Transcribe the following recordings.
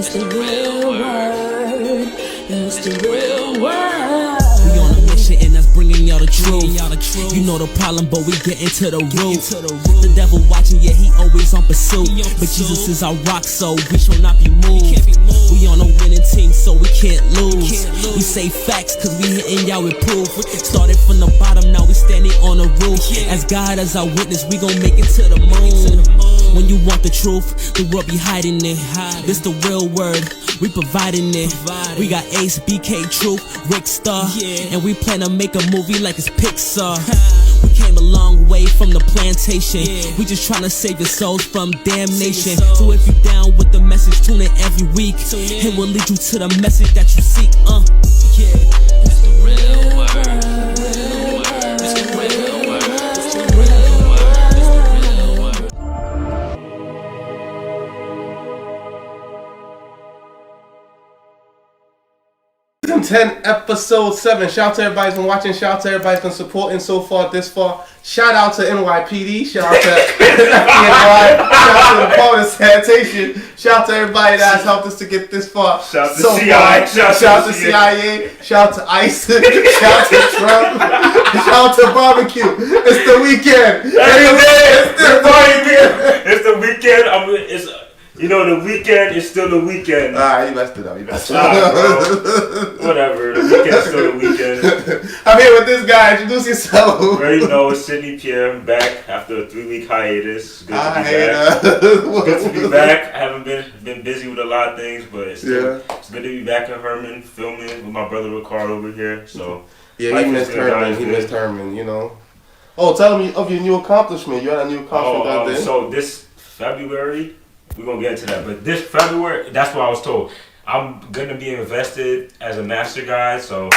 It's the real word. It's the real word. We on a mission and that's bringing y'all the truth. You know the problem, but we get into the root. The devil watching, yeah, he always on pursuit. But Jesus is our rock, so we shall not be moved. We on a winning team, so we can't lose. We say facts, cause we hitting y'all with proof. Started from the bottom, now we standing on the roof. As God as our witness, we gon' make it to the moon. When you want the truth, the world be hiding it. This the real word, we providing it. We got Ace, BK, Truth, Rick Star, and we plan to make a movie like it's Pixar. We came a long way from the plantation. We just tryna save your souls from damnation. So if you down with the message, tune in every week. It will lead you to the message that you seek. It's the real word. It's the real word. It's the real word. It's the real word. Season 10, episode 7. Shout out to everybody who's been watching. Shout out to everybody who's been supporting so far, this far. Shout out to NYPD. Shout out to FDNY. Shout out to the Department of Sanitation. Shout out to everybody that has helped us to get this far. Shout out to so CIA. Shout out to CIA. Shout out to ICE. Shout out to Trump. Shout out to barbecue. It's the weekend. It's the weekend. You know, the weekend is still the weekend. Alright, you messed it up. Whatever. The weekend's still the weekend. I'm here with this guy. Introduce yourself. Already know it's Sidney, Pierre. I'm back after a 3-week hiatus. Good to be back. Good to be back. I haven't been busy with a lot of things, but it's good to be back in Herman filming with my brother Rickard over here. So yeah, he missed Herman. You know. Oh, tell me of your new accomplishment. You had a new accomplishment out there. So this February. We're going to get into that. But this February, that's what I was told. I'm going to be invested as a master guide. So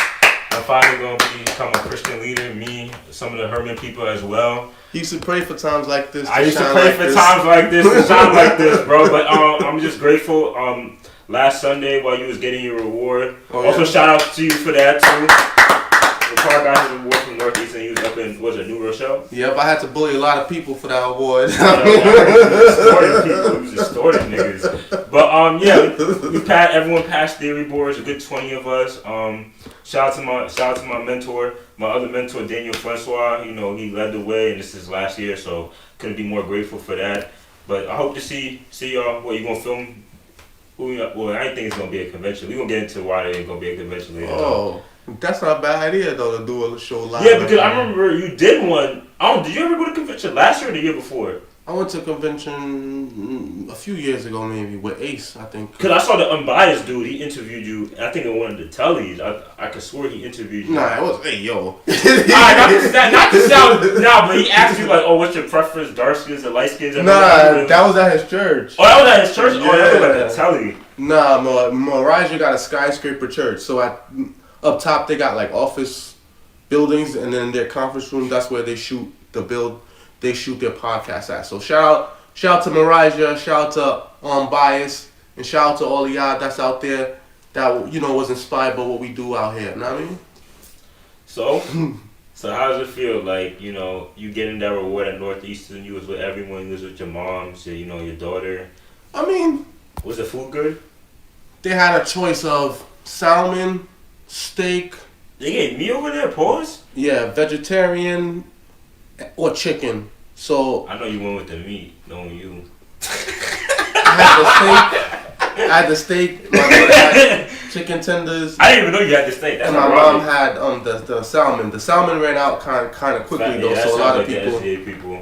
I'm finally going to become a Christian leader. Me, some of the Herman people as well. You used to pray for times like this. I used to pray for times like this to shine like this, bro. But I'm just grateful. Last Sunday while you was getting your reward. Also, shout out to you for that, too. Rickard got his award from Northeast and he was up in, was it New Rochelle? Yep, I had to bully a lot of people for that award. He was extorting niggas. But everyone passed theory boards, a good 20 of us. Shout out to my mentor, my other mentor, Daniel Francois. You know, he led the way and this is last year, so couldn't be more grateful for that. But I hope to see y'all. What, you gonna film? Well, I didn't think it's gonna be a convention. We gonna get into why it ain't gonna be a convention later. Oh. That's not a bad idea though, to do a show live. Yeah, because I remember you did one. Did you ever go to convention last year or the year before? I went to a convention a few years ago, maybe with Ace, I think. Cause I saw the unbiased dude. He interviewed you. I think in one of the tellies. I could swear he interviewed you. Nah, it was yo. Not to sound. But he asked you like, oh, what's your preference, dark skins or light skins? That was at his church. Oh, that was at his church. Yeah. Oh, that was like the telly. Nah, Mirage got a skyscraper church, so up top they got like office buildings, and then their conference room, that's where they shoot their podcast at. So shout out to Mirage, shout out to Unbiased, and shout out to all of y'all that's out there that, you know, was inspired by what we do out here. You know what I mean? So how does it feel? Like, you know, you getting that reward at Northeastern, you was with everyone, you was with your mom, you know, your daughter. I mean, was the food good? They had a choice of salmon, steak. They gave me over there, pause? Yeah, vegetarian or chicken. So I know you went with the meat, knowing you. I had the steak. My mother had chicken tenders. I didn't even know you had the steak. That's and my mom had the salmon. The salmon ran out kind of quickly though, so a lot of people.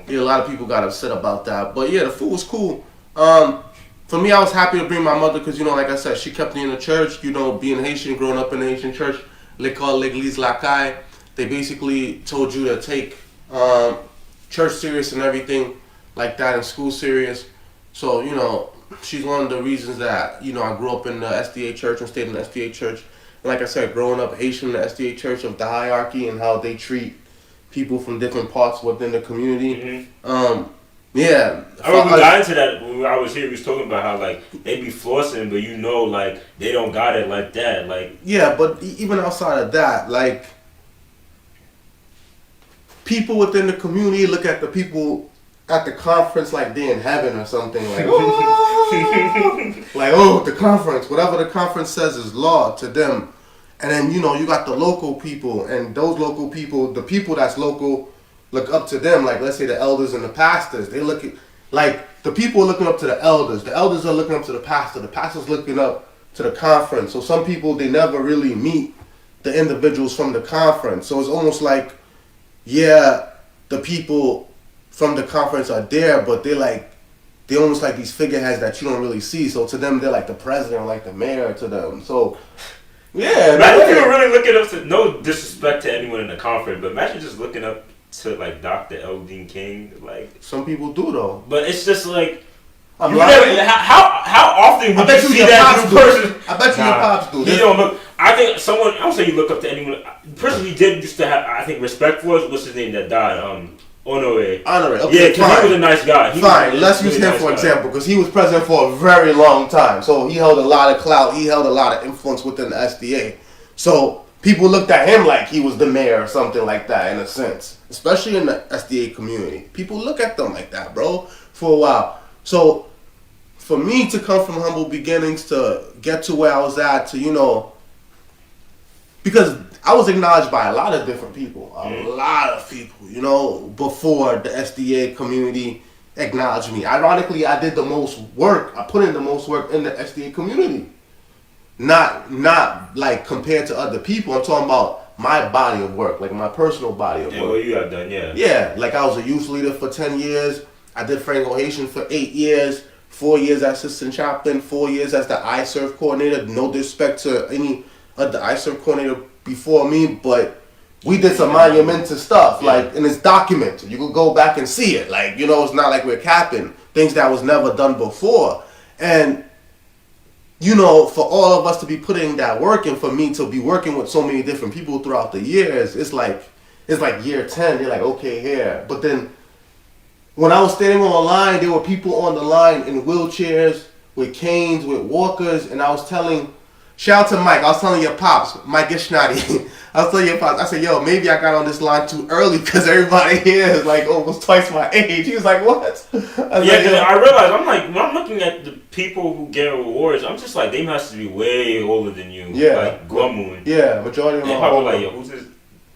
Yeah, a lot of people got upset about that. But yeah, the food was cool. For me, I was happy to bring my mother because, you know, like I said, she kept me in the church. You know, being Haitian, growing up in the Haitian church, l'école, l'église, la caille, they basically told you to take church serious and everything like that, and school serious. So, you know, she's one of the reasons that, you know, I grew up in the SDA church and stayed in the SDA church. And like I said, growing up Haitian in the SDA church, of the hierarchy and how they treat people from different parts within the community. Mm-hmm. Yeah. I remember we got into that when I was here. We was talking about how, like, they be flossing, but you know, like, they don't got it like that. Like, yeah, but even outside of that, like, people within the community look at the people at the conference like they're in heaven or something. Like, oh! Like, like, oh, the conference, whatever the conference says is law to them. And then, you know, you got the local people, and those local people, the people that's local, look up to them. Like, let's say the elders and the pastors. They look at, like, the people are looking up to the elders. The elders are looking up to the pastor. The pastor's looking up to the conference. So some people, they never really meet the individuals from the conference. So it's almost like, yeah, the people from the conference are there, but they're almost like these figureheads that you don't really see. So to them, they're like the president or like the mayor to them. So, yeah. Imagine if you were really looking up to, no disrespect to anyone in the conference, but imagine just looking up to like Dr. Eldine King. Like, some people do though. But it's just like, how often would you see that new person? I bet you your pops do. You don't look. I think someone. I don't say you look up to anyone. The person he did used to have, I think, respect for. What's his name that died? Honore. Okay, yeah, because he was a nice guy. Fine, let's use him for example, because he was president for a very long time. So he held a lot of clout. He held a lot of influence within the SDA. So people looked at him like he was the mayor or something like that, in a sense. Especially in the SDA community. People look at them like that, bro, for a while. So for me to come from humble beginnings to get to where I was at, to, you know, because I was acknowledged by a lot of different people, a lot of people, you know, before the SDA community acknowledged me. Ironically, I did the most work. I put in the most work in the SDA community. Not like compared to other people. I'm talking about my body of work, like my personal body of work. Yeah, what you have done, yeah. Yeah, like I was a youth leader for 10 years. I did Franco Haitian for 8 years. 4 years as assistant chaplain. 4 years as the iServe coordinator. No disrespect to any of the iServe coordinator before me, but we did some monumental stuff, like, and it's documented. You can go back and see it. Like, you know, it's not like we're capping things that was never done before. And, you know, for all of us to be putting that work in, for me to be working with so many different people throughout the years, it's like year 10, they're like, okay, here. But then when I was standing on the line, there were people on the line in wheelchairs, with canes, with walkers, and I was telling, shout out to Mike, I was telling your pops, Mike Gishnadi, I was telling your pops, I said, yo, maybe I got on this line too early because everybody here is like almost twice my age. He was like, what? I realized, I'm like, when I'm looking at the people who get awards, I'm just like, they must be way older than you. Yeah. Like, Guamun. Yeah, majority of them are probably like, yo, who's this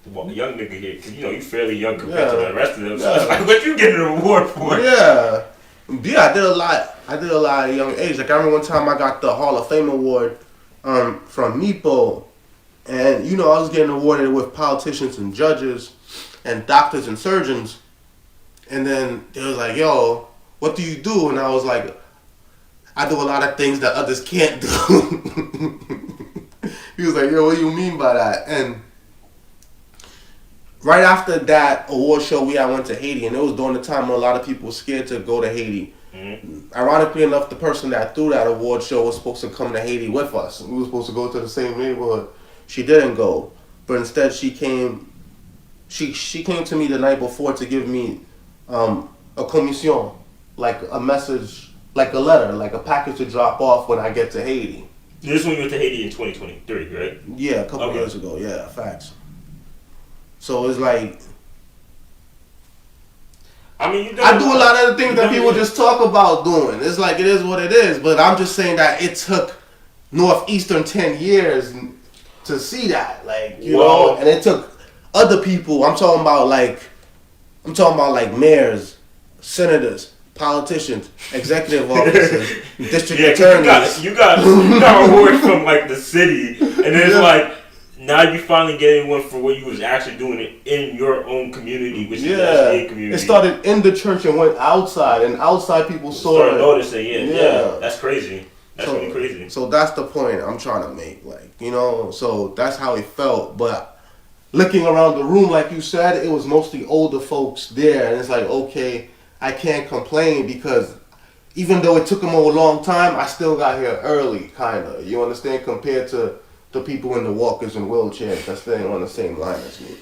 young nigga here? Because, you know, you fairly young compared to the rest of them. So it's like, what you getting an award for? Yeah. Yeah, I did a lot. I did a lot at a young age. Like, I remember one time I got the Hall of Fame award from NEPO. And, you know, I was getting awarded with politicians and judges and doctors and surgeons. And then they was like, yo, what do you do? And I was like, I do a lot of things that others can't do. He was like, yo, what do you mean by that? And right after that award show, I went to Haiti. And it was during the time when a lot of people were scared to go to Haiti. Mm-hmm. Ironically enough, the person that threw that award show was supposed to come to Haiti with us. We were supposed to go to the same neighborhood. She didn't go, but instead she came. She came to me the night before to give me a commission, like a message, like a letter, like a package to drop off when I get to Haiti. This one you went to Haiti in 2023, right? Yeah, a couple years ago. Yeah, facts. So it's like, I mean, I do a lot of the things that people just talk about doing. It's like, it is what it is. But I'm just saying that it took Northeastern 10 years to see that, like, you know, and it took other people. I'm talking about like mayors, senators, politicians, executive officers, district attorneys. You got awards from like the city, and then it's like now you finally getting one for what you was actually doing it in your own community, which is the SDA community. It started in the church and went outside, and outside people saw it. Noticing, yeah, that's crazy. That's really crazy. So that's the point I'm trying to make, like, you know. So that's how it felt. But looking around the room, like you said, it was mostly older folks there, and it's like, okay, I can't complain because even though it took them a long time, I still got here early, kind of. You understand? Compared to the people in the walkers and wheelchairs that's staying on the same line as me.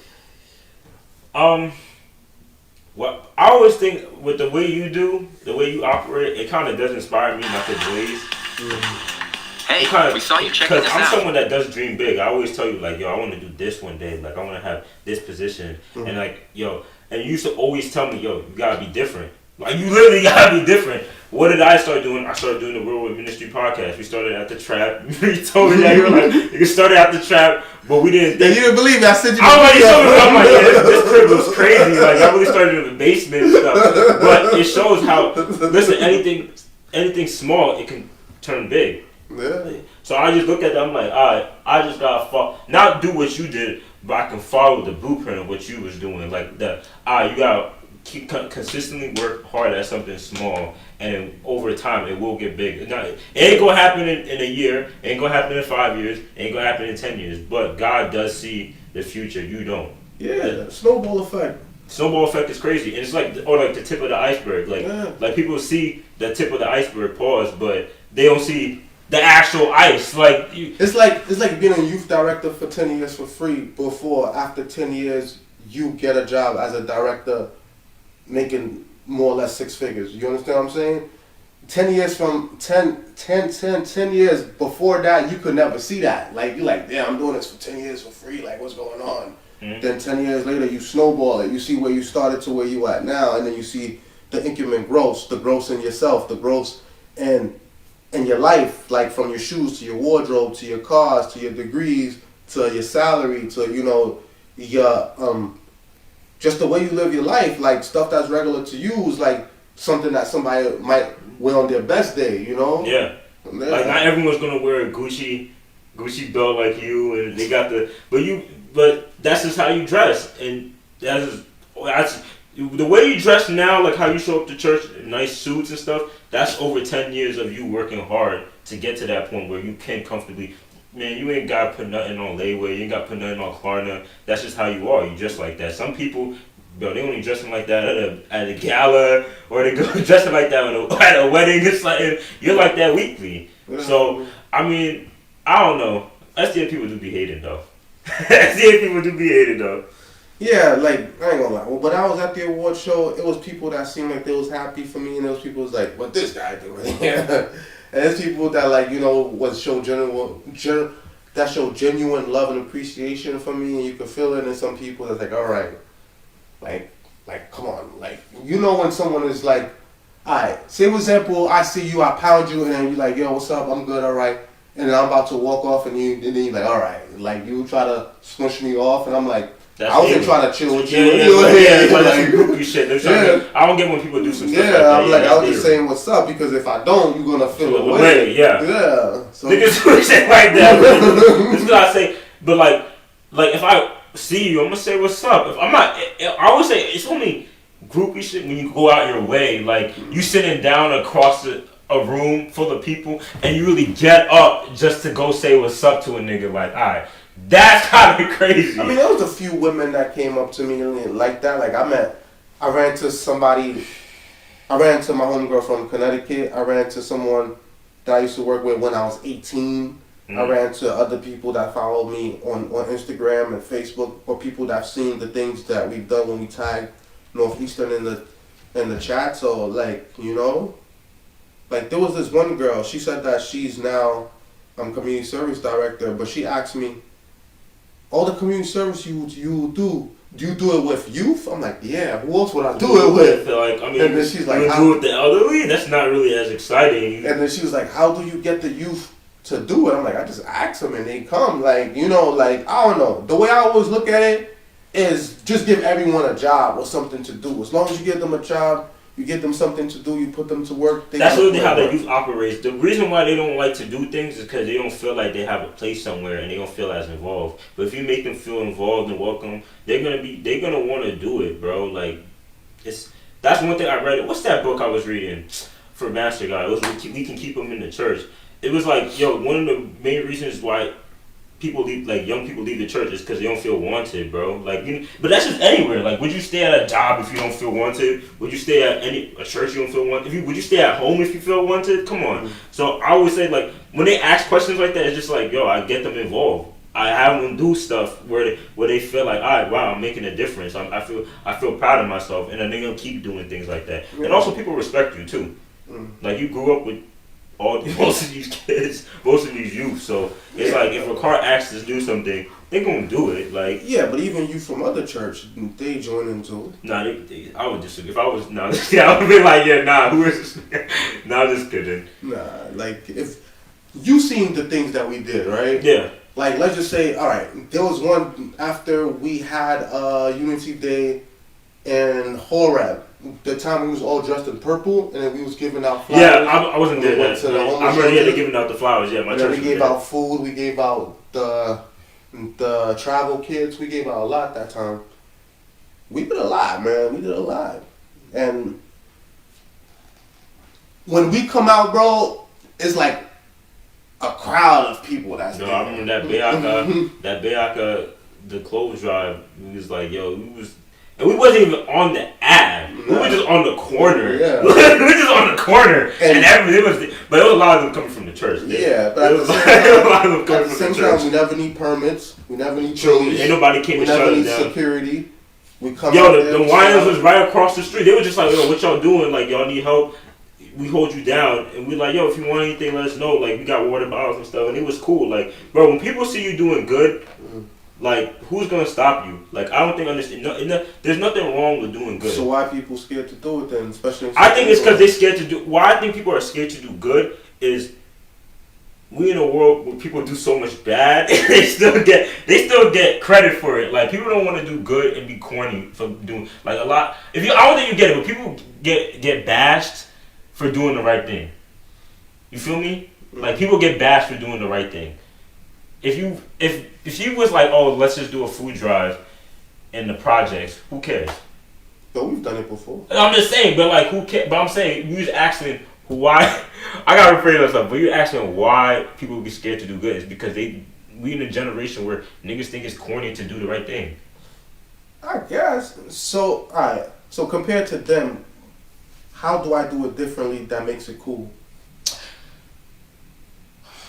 Well, I always think with the way you do, the way you operate, it kind of does inspire me not to blaze. Mm-hmm. Hey, we saw you checking this out. I'm someone that does dream big. I always tell you, like, yo, I want to do this one day. Like, I want to have this position. Mm-hmm. And, like, yo, and you used to always tell me, yo, you got to be different. Like, you literally gotta be different. What did I start doing? I started doing the Real Word Ministry podcast. We started at the trap. You told me that. You were like, you started at the trap, but we didn't. Yeah, you didn't believe me. I said you. I'm like, yeah, this crib was crazy. Like, I really started in the basement and stuff. But it shows how, listen, anything small, it can turn big. Yeah. So I just look at that. I'm like, all right, I just gotta not do what you did, but I can follow the blueprint of what you was doing. Like that, you gotta keep consistently work hard at something small, and over time it will get big. Now, it ain't gonna happen in a year, it ain't gonna happen in 5 years, it ain't gonna happen in 10 years. But God does see the future. You don't. Yeah, snowball effect. Snowball effect is crazy, and it's like the tip of the iceberg. Like people see the tip of the iceberg, but they don't see the actual ice. Like it's like being a youth director for 10 years for free. Before, after 10 years, you get a job as a director, making more or less 6 figures. You understand what I'm saying? 10 years from 10 years before that, you could never see that. Like you're like, damn, I'm doing this for 10 years for free. Like, what's going on? Mm-hmm. Then 10 years later, you snowball it. You see where you started to where you at now, and then you see the increment growth, the growth in yourself, the growth in your life, like from your shoes to your wardrobe to your cars to your degrees to your salary to your just the way you live your life. Like stuff that's regular to you is like something that somebody might wear on their best day. Yeah. Like not everyone's gonna wear a Gucci belt like you, and they got but that's just how you dress, and that's the way you dress now, like how you show up to church, nice suits and stuff. That's over 10 years of you working hard to get to that point where you can comfortably. Man, you ain't got to put nothing on layaway. You ain't got to put nothing on Klarna. That's just how you are. You dress like that. Some people, bro, they only dressing like that at a gala, or they go dressing like that at a wedding. It's like you're like that weekly. So I mean, I don't know. S10 people do be hating though. S10 people do be hating though. Yeah, like, I ain't gonna lie. When I was at the award show, it was people that seemed like they was happy for me, and those people was like, what this guy doing? And there's people that, like, was show that show genuine love and appreciation for me, and you could feel it. And some people that's like, all right, like, come on. Like, when someone is like, all right, say for example, I see you, I pound you, and then you're like, yo, what's up? I'm good, all right. And then I'm about to walk off, and then you're like, all right. Like, you try to smush me off, and I'm like, I wasn't trying to chill with you. Like groupie shit. I don't get when people do some stuff like that. I'm like, I was just saying what's up, because if I don't, you're gonna feel away. Yeah. So niggas do shit like that. This is what I say. But like if I see you, I'm gonna say what's up. If I'm not, I always say it's only groupie shit when you go out your way. Like you sitting down across a room full of people, and you really get up just to go say what's up to a nigga. Like, all right. That's kind of crazy. I mean, there was a few women that came up to me like that. Like, I ran into my homegirl from Connecticut. I ran into someone that I used to work with when I was 18. I ran into other people that follow me on Instagram and Facebook, or people that have seen the things that we've done when we tagged Northeastern in the chat. So, like, like there was this one girl, she said that she's now community service director, but she asked me, all the community service you do you do it with youth? I'm like, yeah, who else would I do it with? Like, I mean, and then she's like, you do it with the elderly? That's not really as exciting. And then she was like, how do you get the youth to do it? I'm like, I just ask them and they come. Like, like, I don't know. The way I always look at it is just give everyone a job or something to do. As long as you give them a job, you get them something to do, you put them to work. That's really how the youth operates. The reason why they don't like to do things is because they don't feel like they have a place somewhere and they don't feel as involved. But if you make them feel involved and welcome, they're gonna want to do it, bro. Like, that's one thing I read. What's that book I was reading for Master Guy? It was We Can Keep Them in the Church. It was like, one of the main reasons why young people leave the church is because they don't feel wanted, bro. Like, but that's just anywhere. Like, would you stay at a job if you don't feel wanted? Would you stay at a church you don't feel wanted? Would you stay at home if you feel wanted? Come on. So I always say, like, when they ask questions like that, it's just like, I get them involved. I have them do stuff where they feel like, all right, wow, I'm making a difference. I feel proud of myself, and then they're gonna keep doing things like that. And also, people respect you too. Like, you grew up with most of these kids, most of these youth. So it's like if Rickard asks us to do something, they gonna do it. Like yeah, but even you from other church, they join into it. Nah, I would disagree. If I was yeah, I would be like, yeah, nah, who is this? Nah, I'm just kidding. Nah, like if you seen the things that we did, right? Yeah. Like let's just say, all right, there was one after we had Unity Day in Horeb. The time we was all dressed in purple, and then we was giving out flowers. Yeah, I wasn't there. I remember they giving out the flowers. Yeah, my church. We gave out food. We gave out the travel kits. We gave out a lot that time. We did a lot, man. We did a lot, and when we come out, bro, it's like a crowd of people. That's I remember that Beaka, the clothes drive. We was like, yo, and we wasn't even on the app. We were just on the corner. Yeah. We were just on the corner, and everything but there was a lot of them coming from the church. Yeah, but at the same time, we never need permits. We never need police. Ain't nobody came to shut us down. We never need security. We come. Yo, the Lions was right across the street. They were just like, yo, what y'all doing? Like, y'all need help? We hold you down, and we like, yo, if you want anything, let us know. Like, we got water bottles and stuff, and it was cool. Like, bro, when people see you doing good. Like, who's gonna stop you? Like, I don't think there's nothing wrong with doing good. So why are people scared to do it then? Especially I think it's because they're scared to do. Why I think people are scared to do good is we in a world where people do so much bad, and they still get credit for it. Like, people don't want to do good and be corny for doing like a lot. I don't think you get it, but people get bashed for doing the right thing. You feel me? Like, people get bashed for doing the right thing. If you was like, oh, let's just do a food drive in the projects, who cares? No, we've done it before. I'm just saying, but like, who cares? But I'm saying, you was asking why. I gotta rephrase myself, but you're asking why people be scared to do good. It's because we in a generation where niggas think it's corny to do the right thing. I guess. So, alright. So compared to them, how do I do it differently that makes it cool?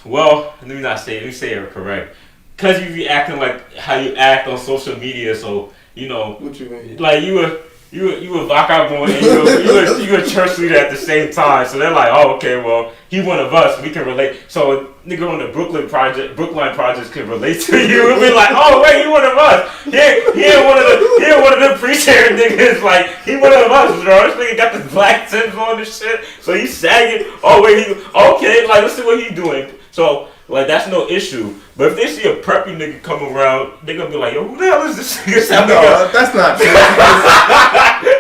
Well, let me say it correct. Cause you be acting like how you act on social media, so you know. What you mean? Like you a vodka boy and you a church leader at the same time. So they're like, oh, okay, well, he one of us. We can relate. So a nigga on the Brookline projects can relate to you. It'll be like, oh wait, he one of us. He ain't one of the preacher niggas. Like he one of us, bro. This nigga got the black Timbs on and shit. So he's sagging. Oh wait, okay. Like let's see what he doing. So, like, that's no issue. But if they see a preppy nigga come around, they gonna be like, yo, who the hell is this nigga? No, that's not true.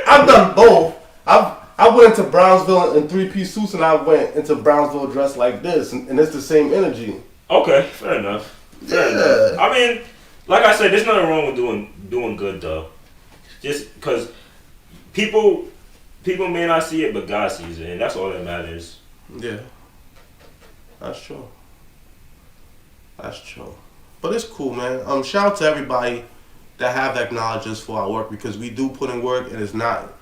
I've done both. I went into Brownsville in 3-piece suits, and I went into Brownsville dressed like this, and it's the same energy. Okay, fair enough. Fair enough. I mean, like I said, there's nothing wrong with doing good, though. Just because people may not see it, but God sees it, and that's all that matters. Yeah. That's true. That's true. But it's cool, man. Shout out to everybody that have acknowledged us for our work, because we do put in work, and it's not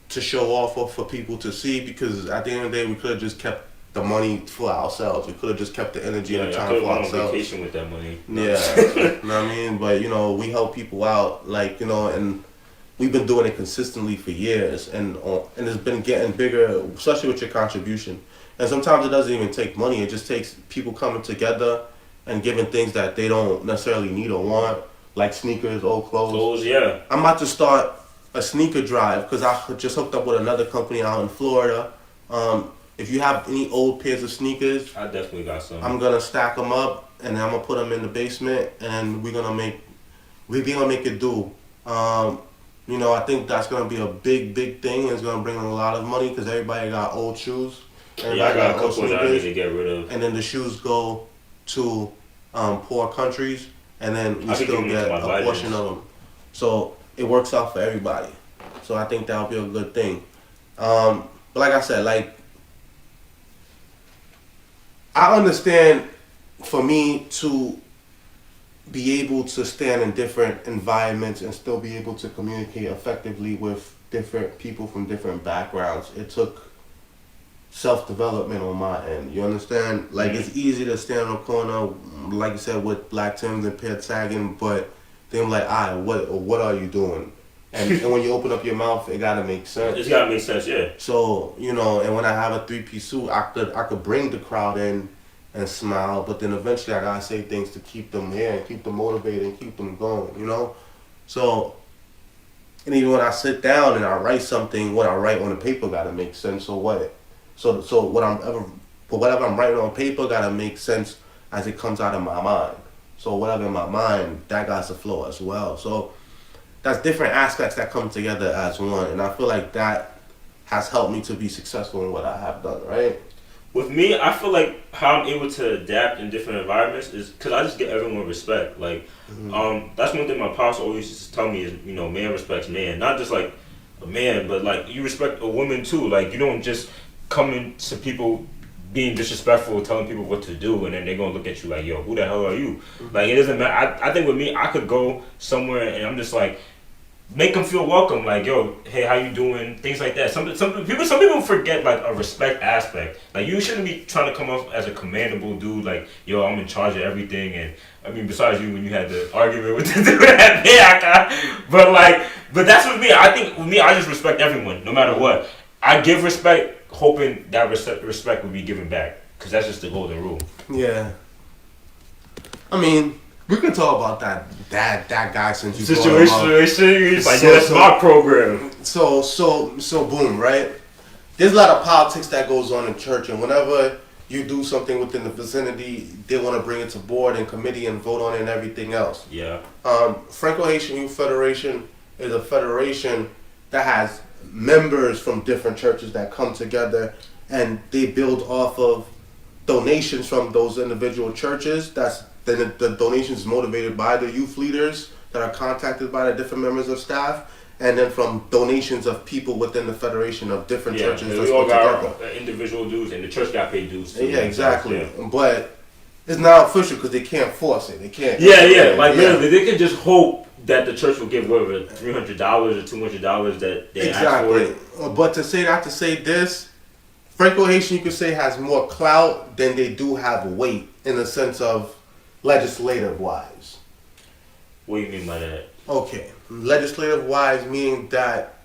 to show off or for people to see, because at the end of the day, we could have just kept the money for ourselves. We could have just kept the energy and the time for ourselves. On vacation with that money. Yeah. You know what I mean? But, we help people out, like, and we've been doing it consistently for years, and it's been getting bigger, especially with your contribution. And sometimes it doesn't even take money. It just takes people coming together and giving things that they don't necessarily need or want, like sneakers, old clothes. Yeah. I'm about to start a sneaker drive because I just hooked up with another company out in Florida. If you have any old pairs of sneakers, I definitely got some. I'm gonna stack them up and I'm gonna put them in the basement, and we're gonna make it do. I think that's gonna be a big thing, and it's gonna bring in a lot of money because everybody got old shoes. Yeah, I got a couple that I need to get rid of. And then the shoes go to poor countries, and then we still get a portion of them. So it works out for everybody. So I think that'll be a good thing. But like I said, like, I understand for me to be able to stand in different environments and still be able to communicate effectively with different people from different backgrounds, it took self-development on my end. You understand? Like, it's easy to stand on the corner, like you said, with black Timbs and Pierre sagging, but then I'm like, what are you doing? And when you open up your mouth, it gotta make sense. It's gotta make sense, yeah. So, and when I have a 3-piece suit, I could bring the crowd in and smile, but then eventually I gotta say things to keep them here and keep them motivated and keep them going, So, and even when I sit down and I write something, what I write on the paper gotta make sense. So what? So whatever I'm writing on paper gotta make sense as it comes out of my mind. So whatever in my mind, that got to flow as well. So that's different aspects that come together as one, and I feel like that has helped me to be successful in what I have done, right? With me, I feel like how I'm able to adapt in different environments is because I just get everyone respect. Like, that's one thing my pops always used to tell me is, man respects man. Not just like a man, but like you respect a woman too. Like, you don't just come into people being disrespectful, telling people what to do, and then they're gonna look at you like, yo, who the hell are you? Like, it doesn't matter. I think with me, I could go somewhere and I'm just like, make them feel welcome, like, yo, hey, how you doing? Things like that. Some people forget like a respect aspect. Like, you shouldn't be trying to come off as a commandable dude, like, yo, I'm in charge of everything. And I mean, besides you, when you had the argument with the dude at Pierre, but that's with me. I think with me, I just respect everyone, no matter what. I give respect, hoping that respect will be given back, because that's just the golden rule. Yeah. I mean, we could talk about that guy since you situation. He's like, that's my program. So boom, right? There's a lot of politics that goes on in church, and whenever you do something within the vicinity, they want to bring it to board and committee and vote on it and everything else. Yeah. Franco-Haitian Youth Federation is a federation that has members from different churches that come together, and they build off of donations from those individual churches. Then the donations is motivated by the youth leaders that are contacted by the different members of staff, and then from donations of people within the federation of different churches. Yeah, we all got our individual dues, and the church got paid dues too. Yeah, exactly. Yeah. But it's not official because they can't force it. They can't. Yeah. Like, literally, they can just hope that the church will give whatever $300 or $200 that they asked for it. But to say this, Franco-Haitian, you could say, has more clout than they do have weight in the sense of legislative wise. What do you mean by that? Okay, legislative wise meaning that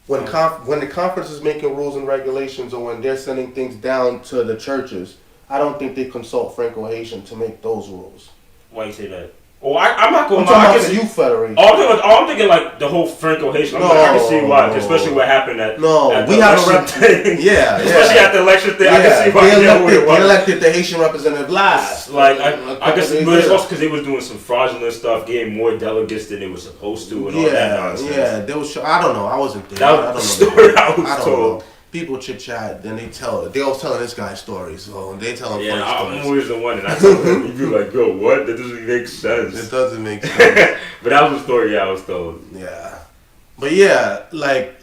when the conference is making rules and regulations, or when they're sending things down to the churches, I don't think they consult Franco-Haitian to make those rules. Why you say that? Oh, I'm not going to talk about the youth federation. I'm thinking like the whole Franco-Haitian. I can see why, especially what happened at we have a rep thing. Yeah, especially at the election thing. I can see why they elected the Haitian representative last. Like I guess, but it's also because they was doing some fraudulent stuff, getting more delegates than they were supposed to, and all that nonsense. Yeah, there was. I don't know. I wasn't there. That was the story I was told. People chit chat, then they always telling this guy stories, so they tell him funny stories. I'm always the one, and I tell him, you be like, yo, what? That doesn't make sense. It doesn't make sense. But that was the story I was told. Yeah. But yeah, like,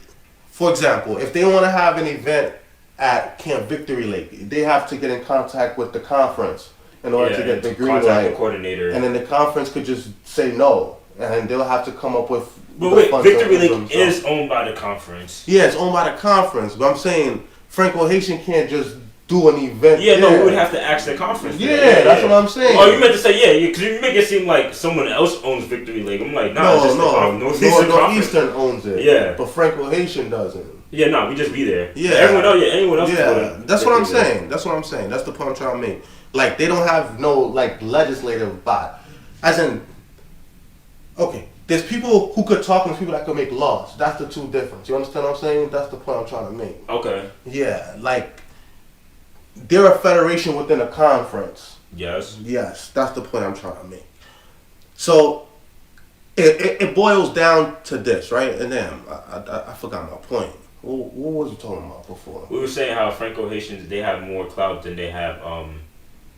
for example, if they want to have an event at Camp Victory Lake, they have to get in contact with the conference in order to get the green light. The coordinator. And then the conference could just say no, and they'll have to come up with. But wait, Victory Lake is owned by the conference. Yeah, it's owned by the conference. But I'm saying Franco-Haitian can't just do an event. Yeah, no, we would have to ask the conference. Yeah, that's what I'm saying. Oh, you meant to say because you make it seem like someone else owns Victory Lake. I'm like, Northeastern owns it. Yeah, but Franco-Haitian doesn't. Yeah, no, we just be there. Yeah, anyone else. Yeah, that's what I'm saying. That's what I'm saying. That's the point I'm trying to make. Like, they don't have no like legislative body, as in. Okay. There's people who could talk and there's people that could make laws. That's the two difference. You understand what I'm saying? That's the point I'm trying to make. Okay. Yeah, like, they're a federation within a conference. Yes. Yes, that's the point I'm trying to make. So, it boils down to this, right? And then, I forgot my point. What was we talking about before? We were saying how Franco-Haitians, they have more clout than they have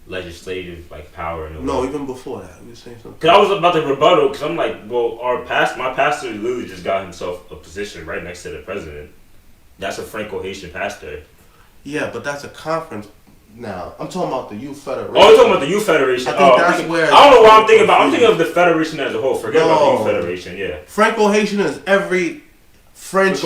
legislative power. No, even before that, we were saying something. Because I was about to rebuttal, because I'm like, well, my pastor literally just got himself a position right next to the president. That's a Franco-Haitian pastor. Yeah, but that's a conference now. I'm talking about the youth federation. Oh, you're talking about the youth federation. I think that's where. I don't know what I'm thinking about. I'm thinking of the federation as a whole. Forget about the youth federation. Yeah. Franco-Haitian is every French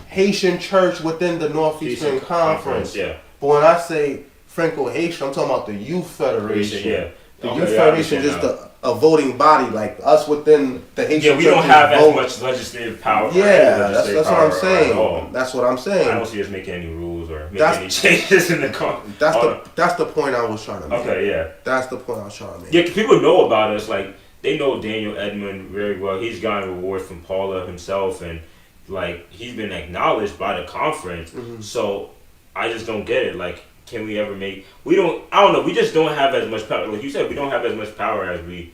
Haitian church within the Northeastern Conference. Yeah. But when I say Franco-Haitian, I'm talking about the youth federation. Yeah. The Youth Federation is just a voting body, like us within the Haitian. Yeah, we don't have as much legislative power. Yeah, that's what I'm saying. That's what I'm saying. I don't see us making any rules or making any changes in the country. That's the point I was trying to make. Okay, yeah. That's the point I was trying to make. Yeah, 'cause people know about us. Like, they know Daniel Edmond very well. He's gotten awards from Paula himself, and like he's been acknowledged by the conference. Mm-hmm. So I just don't get it. Like, can we ever make? I don't know. We just don't have as much power. Like you said, we don't have as much power as we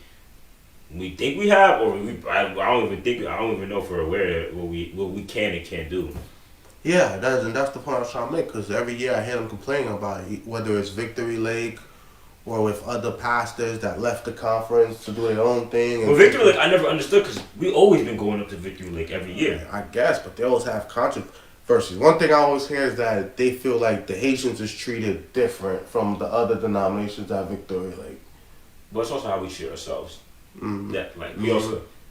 think we have, or I don't even know if we're aware of what we can and can't do. Yeah, that's the point I was trying to make. Because every year I hear them complaining about it, whether it's Victory Lake or with other pastors that left the conference to do their own thing. Well, Victory Lake, I never understood because we always been going up to Victory Lake every year. I guess, but they always have controversies. One thing I always hear is that they feel like the Haitians is treated different from the other denominations at Victory Lake. But it's also how we treat ourselves. Mm-hmm. That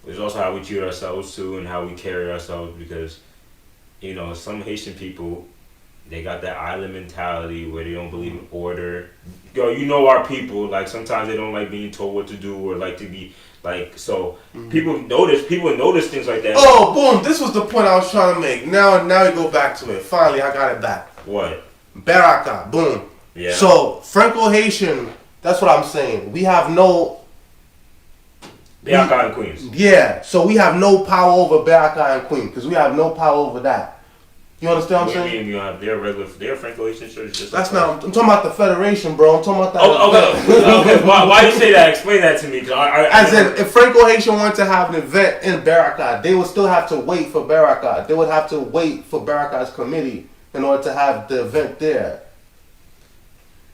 it's also how we treat ourselves too, and how we carry ourselves. Because some Haitian people, they got that island mentality where they don't believe in order. Our people, like sometimes they don't like being told what to do or like to be like, so people notice things like that. Oh, boom, this was the point I was trying to make. Now we go back to it. Finally, I got it back. What? Baraka, boom. Yeah. So, Franco-Haitian, that's what I'm saying. We have no... Baraka and Queens. Yeah, so we have no power over Baraka and Queens because we have no power over that. You understand what I'm saying? You have their Franco-Haitian church. Just that's not. I'm talking about the Federation, bro. I'm talking about that. Okay. Why do you say that? Explain that to me. As in, if Franco-Haitian wanted to have an event in Baraka, they would still have to wait for Baraka. They would have to wait for Baraka's committee in order to have the event there.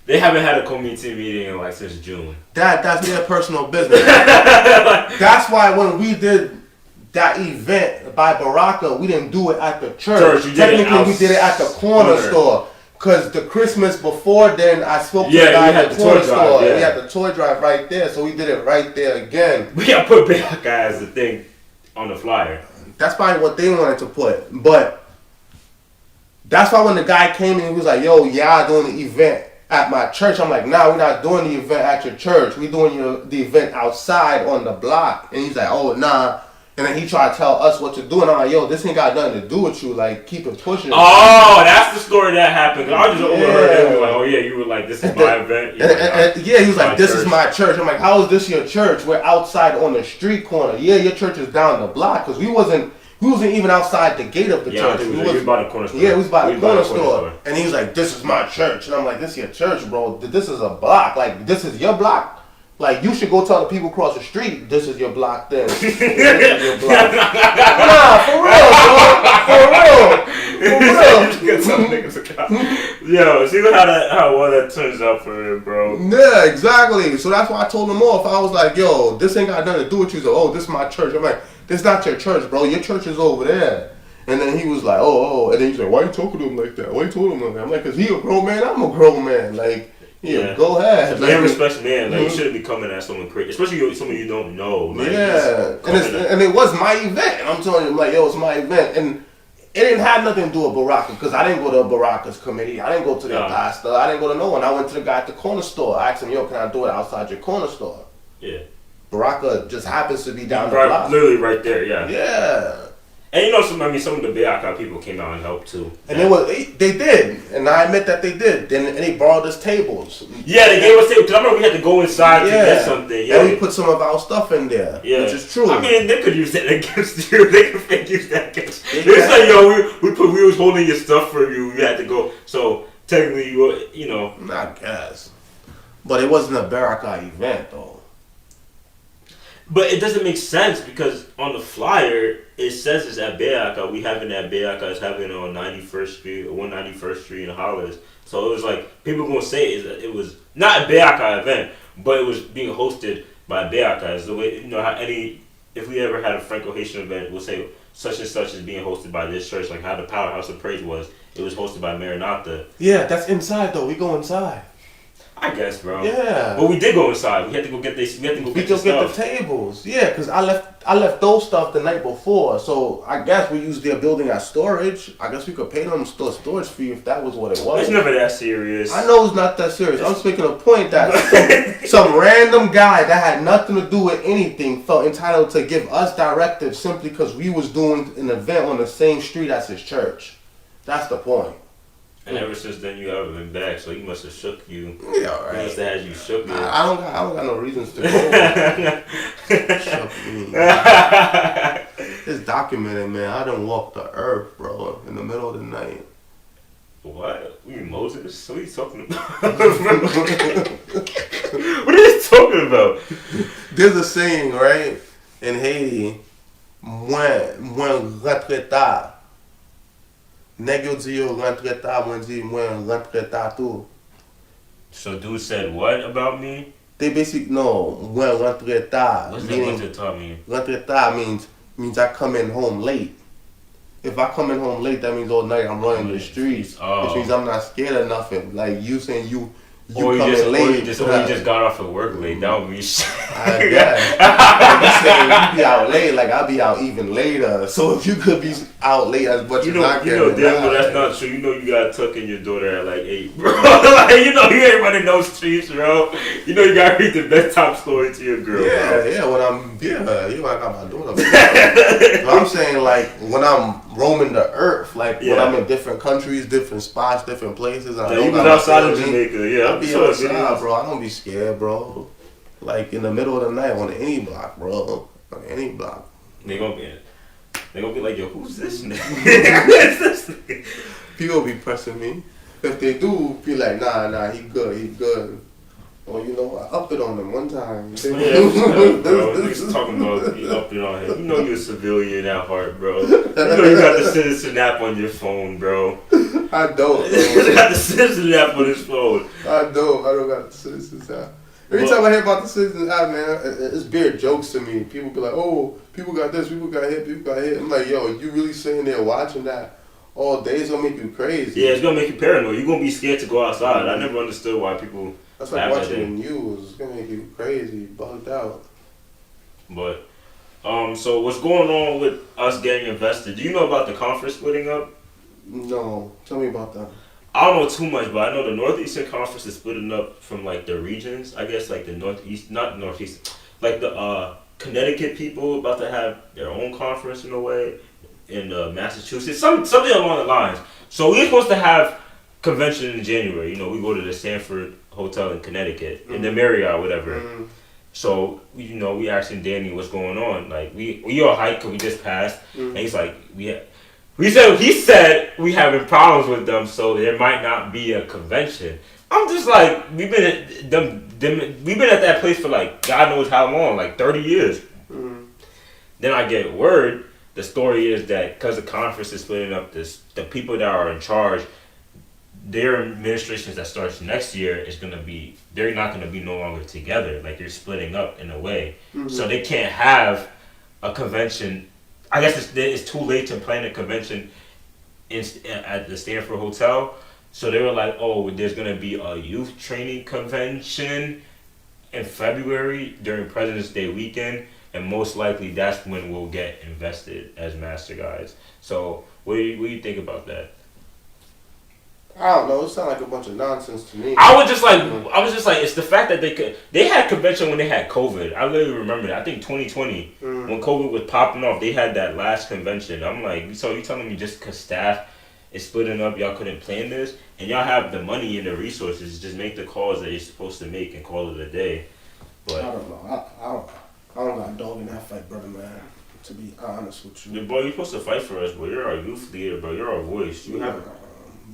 They haven't had a committee meeting in since June. That's their personal business. That's why when we did that event by Baraka, we didn't do it at the church. Technically, we did it at the corner store. Because the Christmas before then, I spoke to the guy at the corner store. Yeah. We had the toy drive right there, so we did it right there again. We got to put Baraka as the thing on the flyer. That's probably what they wanted to put. But that's why when the guy came in, he was like, yo, y'all doing the event at my church. I'm like, nah, we're not doing the event at your church. We're doing the event outside on the block. And he's like, oh, nah. And then he tried to tell us what to do, and I'm like, yo, this ain't got nothing to do with you. Like, keep it pushing. Oh, that's the story that happened. I just overheard him like, oh yeah, you were like, this is my event. He was like, this is my church. I'm like, how is this your church? We're outside on the street corner. Yeah, your church is down the block, because we wasn't even outside the gate of the church. We was by the corner store. Yeah, we was by the corner store. And he was like, this is my church. And I'm like, this is your church, bro. This is a block. Like, this is your block. Like, you should go tell the people across the street, this is your block then. This is your block. Nah, for real, bro. Yo, see how well that turns out for him, bro. Yeah, exactly. So that's why I told him off. I was like, yo, this ain't got nothing to do with you. So, oh, this is my church. I'm like, this is not your church, bro. Your church is over there. And then he was like, oh. And then he's like, why you talking to him like that? Why you talking to him like that? I'm like, because he a grown man, I'm a grown man. Like, yeah, go ahead. Like, respect man. Like, you shouldn't be coming at someone crazy, especially someone you don't know. Like, and it was my event. And I'm telling you, like, yo, it's my event, and it didn't have nothing to do with Baraka because I didn't go to Baraka's committee. I didn't go to their pastor. I didn't go to no one. I went to the guy at the corner store. I asked him, yo, can I do it outside your corner store? Yeah. Baraka just happens to be down the block. Literally right there. Yeah. Yeah. And some of the Baraka people came out and helped too. And they did, and I admit that they did. And they borrowed us tables. Yeah, they gave us tables. Because I remember we had to go inside to get something. Yeah, and we put some of our stuff in there, which is true. I mean, they could use that against you. They could fake use that against you. They said, yo, we was holding your stuff for you. You had to go. So technically, you know. I guess, but it wasn't a Baraka event though. But it doesn't make sense because on the flyer it says it's at Baraka. We having at Baraka. It's happening on 91st Street or 191st Street in Hollis. So it was like people gonna say it was not a Baraka event, but it was being hosted by Baraka. It's the way how if we ever had a Franco-Haitian event, we'll say such and such is being hosted by this church. Like how the Powerhouse of Praise was. It was hosted by Maranatha. Yeah, that's inside though. We go inside. I guess, bro. Yeah. But we did go inside. We had to go get this. We had to go get the tables. Yeah, because I left those stuff the night before. So I guess we used their building as storage. I guess we could pay them storage fee if that was what it was. It's never that serious. I know it's not that serious. I'm just making a point that some random guy that had nothing to do with anything felt entitled to give us directives simply because we was doing an event on the same street as his church. That's the point. And ever since then, you haven't been back, so he must have shook you. Yeah, all right. He must have had you shook you. I don't got no reasons to go. Shook me. It's documented, man. I done walked the earth, bro, in the middle of the night. What? You Moses? What are you talking about? What are you talking about? There's a saying, right, in Haiti, Mwen rentre tard. Nèg yo di yo rentre tard, mwen di mwen rentre tard too. So dude said what about me? They basically mwen rentre tard. What's that rentre tard mean? Rentre tard means I come in home late. If I come in home late, that means all night I'm running the streets. Oh. Which means I'm not scared of nothing. Like you saying you come in late. Or you just got off of work late. That would be shit. I guess. Like you saying you be out late, like I'll be out even later. So if you could be out late as much as I can. But that's not true. You know you gotta tuck in your daughter at like 8, bro. Like you ain't running those streets, bro. You know you gotta read the bedtime story to your girl. Yeah, when I got my daughter. But I'm saying like when I'm roaming the earth, like when I'm in different countries, different spots, different places. And you was outside of Jamaica, I be outside, bro. I don't be scared, bro. Like in the middle of the night on any block, bro. On any block. They gonna be like, yo, who's this nigga? People be pressing me. If they do, be like, nah, he good. Or you know, I upped it on them one time. Bro. Niggas talking about you upped it on him. You know you're a civilian at heart, bro. You know you got the citizen app on your phone, bro. I don't. You got the citizen app on his phone. I don't got the citizen app. Every time I hear about the citizen app, man, it's weird jokes to me. People be like, oh, people got this, people got hit. I'm like, yo, you really sitting there watching that all day? It's gonna make you crazy. Yeah, it's gonna make you paranoid. You're gonna be scared to go outside. I never understood why people. That's like watching the news. It's gonna make you crazy, bugged out. But, so what's going on with us getting invested? Do you know about the conference splitting up? No, tell me about that. I don't know too much, but I know the Northeastern Conference is splitting up from like the regions. I guess like the not Northeast, like the Connecticut people about to have their own conference in a way, in Massachusetts, something along the lines. So we're supposed to have convention in January. You know, we go to the Sanford Hotel in Connecticut, in the Marriott, whatever. Mm-hmm. So we asking Danny what's going on. Like we all hyped because we just passed, and he's like he said we having problems with them, so there might not be a convention. I'm just like, we've been at that place for like God knows how long, like 30 years. Mm-hmm. Then I get word. The story is that because the conference is splitting up, the people that are in charge, their administrations that starts next year they're not gonna be no longer together. Like they're splitting up in a way, so they can't have a convention. I guess it's too late to plan a convention at the Stanford Hotel. So they were like, oh, there's going to be a youth training convention in February during President's Day weekend. And most likely that's when we'll get invested as master guides. So what do you think about that? I don't know. It sounds like a bunch of nonsense to me. I was just like, it's the fact that they had convention when they had COVID. I literally remember that. I think 2020, when COVID was popping off, they had that last convention. I'm like, so you telling me just because staff is splitting up, y'all couldn't plan this? And y'all have the money and the resources, just make the calls that you're supposed to make and call it a day. But I don't know. I don't got a dog in that fight, brother, man. To be honest with you. Bro, you're supposed to fight for us, bro. You're our youth leader, bro. You're our voice.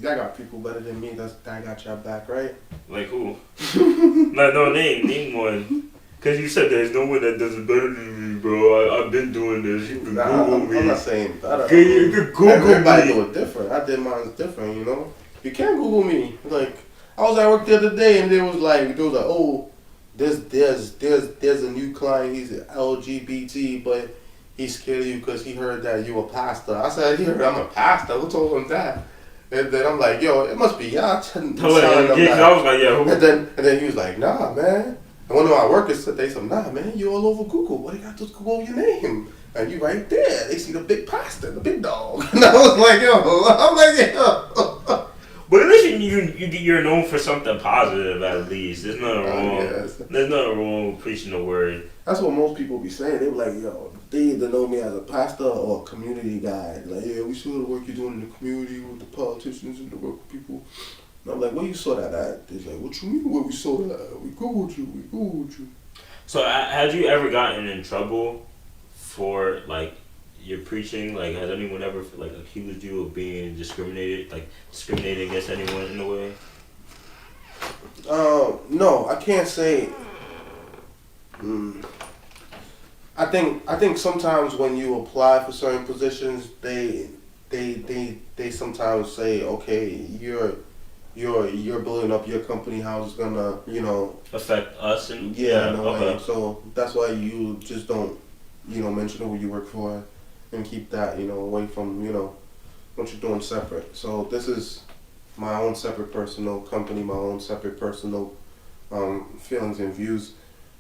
Y'all got people better than me that got your back, right? Like who? No, name one. Because you said there's no one that does it better than me, bro. I've been doing this. You can Google me. I'm not saying better. You can Google Everybody me. do it different. I did mine different, you know? You can't Google me. Like, I was at work the other day and there was like, oh, there's a new client. He's LGBT, but he's scared of you because he heard that you a pastor. I said, he heard I'm a pastor. Who told him that? And then I'm like, yo, it must be y'all. I was like, yo. And then he was like, nah, man. And one of my workers said, nah, man, you all over Google. What do you got to Google your name? And you right there. They see the big pasta, the big dog. And I was like, yo. But at least you're known for something positive, at least. There's nothing wrong. Yes. There's nothing wrong with preaching the word. That's what most people be saying. They were like, yo, they either know me as a pastor or a community guy. Like, yeah, we saw the work you're doing in the community with the politicians and the work people. And I'm like, where you saw that at? They're like, what you mean where we saw that at? We Googled you. So had you ever gotten in trouble for, like, your preaching? Like, has anyone ever, like, accused you of being discriminating against anyone in a way? No, I can't say. I think sometimes when you apply for certain positions, they sometimes say, okay, you're building up your company. How's it gonna, affect us? And okay. So that's why you just don't, mention who you work for, and keep that, away from, what you're doing separate. So this is my own separate personal company, my own separate personal feelings and views.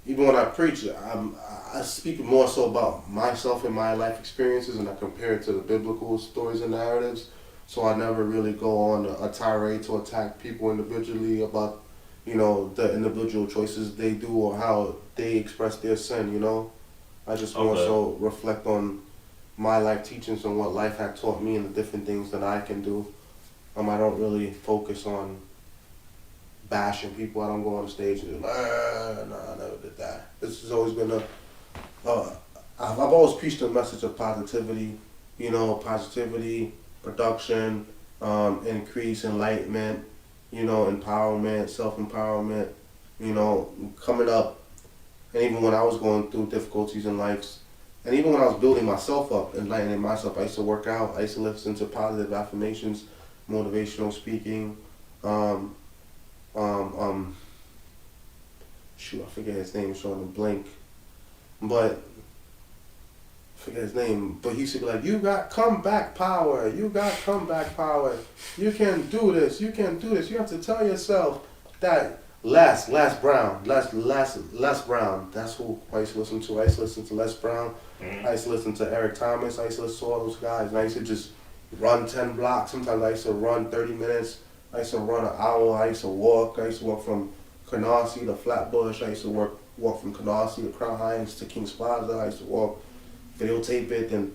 Even when I preach, I speak more so about myself and my life experiences, and I compare it to the biblical stories and narratives. So I never really go on a tirade to attack people individually about, the individual choices they do or how they express their sin, I just more so reflect on my life teachings and what life had taught me and the different things that I can do. I don't really focus on bashing people. I don't go on the stage and do, I never did that. This has always been I've always preached a message of positivity, positivity, production, increase, enlightenment, empowerment, self-empowerment, coming up. And even when I was going through difficulties in life, and even when I was building myself up, enlightening myself, I used to work out, I used to listen to positive affirmations, motivational speaking, I forget his name, showing a blank, but he used to be like, you got comeback power, you can do this, you have to tell yourself that Les Brown, that's who I used to listen to. I used to listen to Les Brown, I used to listen to Eric Thomas, I used to listen to all those guys, and I used to just run 10 blocks, sometimes I used to run 30 minutes, I used to run an hour, I used to walk from Canarsie to Flatbush, I used to walk from Canarsie to Crown Heights to Kings Plaza, I used to walk, videotape it, and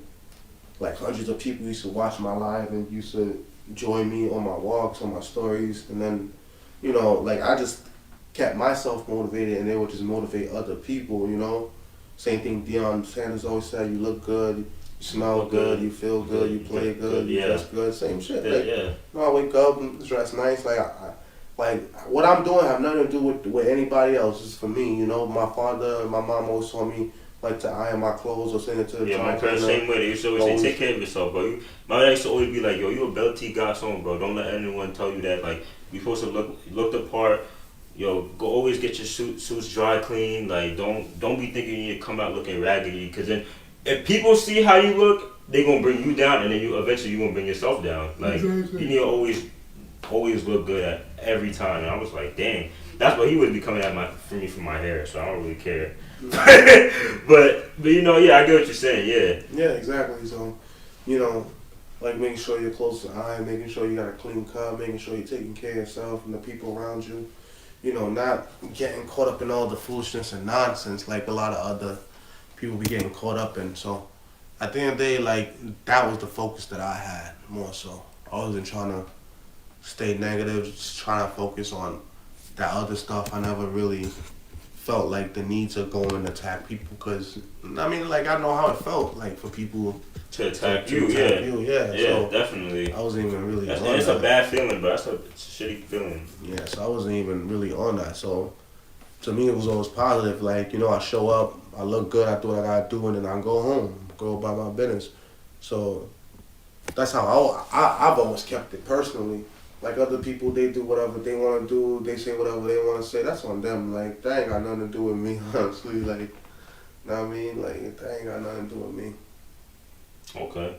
like hundreds of people used to watch my live and used to join me on my walks, on my stories, and then, I just kept myself motivated and they would just motivate other people, Same thing Deion Sanders always said, you look good, you smell good, you feel good, you play good, you dress good, same shit. I wake up and dress nice, what I'm doing have nothing to do with anybody else. It's for me, My father and my mom always told me to iron my clothes or send it to the my parents same way. They used to always say, take care of yourself, bro. My dad used to always be like, yo, you a belt T got on, bro. Don't let anyone tell you that. You supposed to look the part. Yo, go always get your suits dry clean. Don't be thinking you need to come out looking raggedy. Because then if people see how you look, they gonna bring you down, and then eventually you gonna bring yourself down. You need to always look good at every time. And I was like, dang, that's what he would be coming for me for my hair. So I don't really care. but I get what you're saying. Yeah, exactly. So, making sure you're close to eye, making sure you got a clean cut, making sure you're taking care of yourself and the people around you. Not getting caught up in all the foolishness and nonsense like a lot of other people be getting caught up in. So at the end of the day, that was the focus that I had more so. I wasn't trying to stay negative, just trying to focus on that other stuff. I never really felt like the need to go and attack people because, I know how it felt for people to attack you. Yeah, so definitely. I wasn't even really on it's that. a bad feeling, but it's a shitty feeling. Yeah, so I wasn't even really on that. So to me, it was always positive. I show up, I look good, I do what I gotta do, and then I go home, go about my business. So that's how I've always kept it personally. Other people, they do whatever they want to do, they say whatever they want to say, that's on them. That ain't got nothing to do with me, honestly. Know what I mean? That ain't got nothing to do with me. Okay.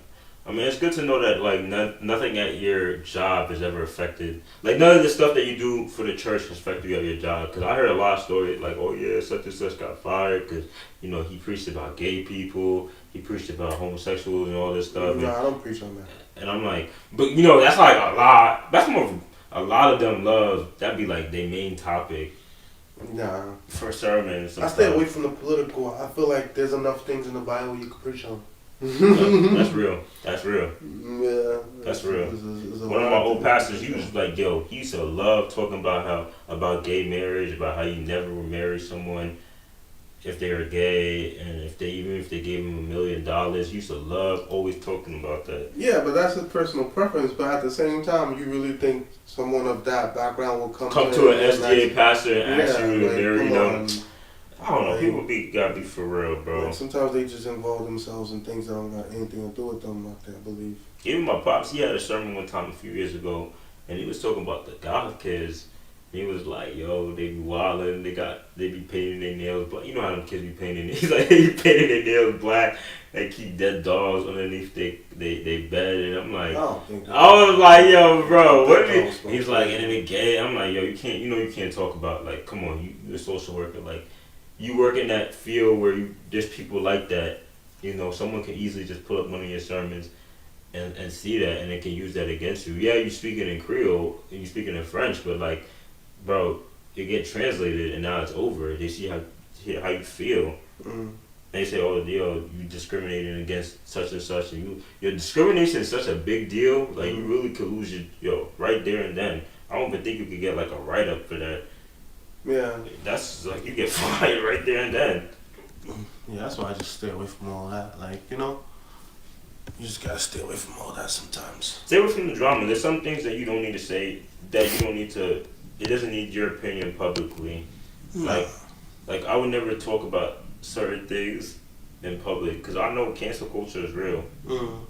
I mean, it's good to know that like nothing at your job is ever affected. Like none of the stuff that you do for the church has affected you at your job. Because I heard a lot of stories like, oh yeah, such and such got fired because he preached about gay people, he preached about homosexuals and all this stuff. No, I don't preach on that. And I'm like, but that's like a lot. That's more of a lot of them love. That'd be like their main topic. Nah. For sermons. I stay away from the political. I feel like there's enough things in the Bible you could preach on. That's real. Yeah. That's real. It's One of my old pastors, he was like, he used to love talking about gay marriage, about how you never would marry someone if they were gay, and if they gave him $1 million, he used to love always talking about that. Yeah, but that's a personal preference. But at the same time, you really think someone of that background will come to an SDA pastor and ask you to marry them? I don't know. People gotta be for real, bro. Like sometimes they just involve themselves in things that don't got anything to do with them. I believe. Even my pops, he had a sermon one time a few years ago, and he was talking about the goth kids. He was like, yo, they be wildin', they be painting their nails black. You know how them kids be painting their he's like, they be painting their nails black. They keep dead dogs underneath they bed, and I'm like, I was like, yo, bro, what is he's like, and then they gay. I'm like, yo, you can't talk about, like, come on, you're a social worker, like, you work in that field where there's people like that, someone can easily just pull up one of your sermons and see that, and they can use that against you. Yeah, you speaking in Creole, and you speaking in French, but like, bro, it get translated and now it's over. They see how you feel. Mm. They say, oh, you discriminating against such and such, and your discrimination is such a big deal. Like you really could lose your right there and then. I don't even think you could get like a write up for that. Yeah, that's like you get fired right there and then. Yeah, that's why I just stay away from all that. Like you just gotta stay away from all that sometimes. Stay away from the drama. There's some things that you don't need to say, that you don't need to. It doesn't need your opinion publicly. Like I would never talk about certain things in public because I know cancel culture is real. Mm.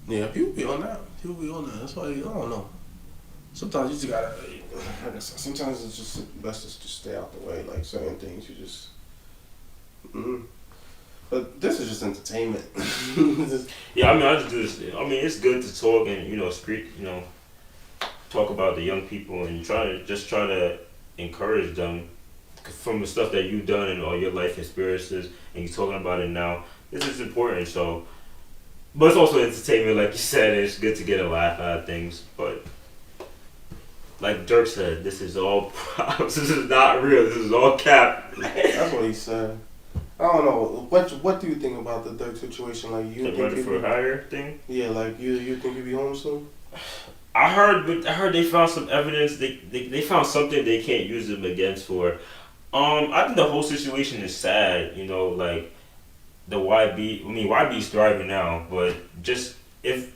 Yeah, people be on that. That's why I don't know. Sometimes you just gotta. Like I said, sometimes it's just best to just stay out the way. Like certain things, you just. But this is just entertainment. Yeah, I mean, I just do this. I mean, it's good to talk and speak. Talk about the young people and try to encourage them from the stuff that you've done and all your life experiences, and you're talking about it now. This is important. So, but it's also entertainment, like you said. It's good to get a laugh out of things, but. Like Dirk said, this is all props. This is not real. This is all cap. That's what he said. I don't know. What do you think about the Dirk situation? Like you think running for hire thing? Yeah, like you think he'll be home soon? I heard they found some evidence. They found something they can't use him against for. I think the whole situation is sad. Like the YB. I mean, YB's thriving now, but just if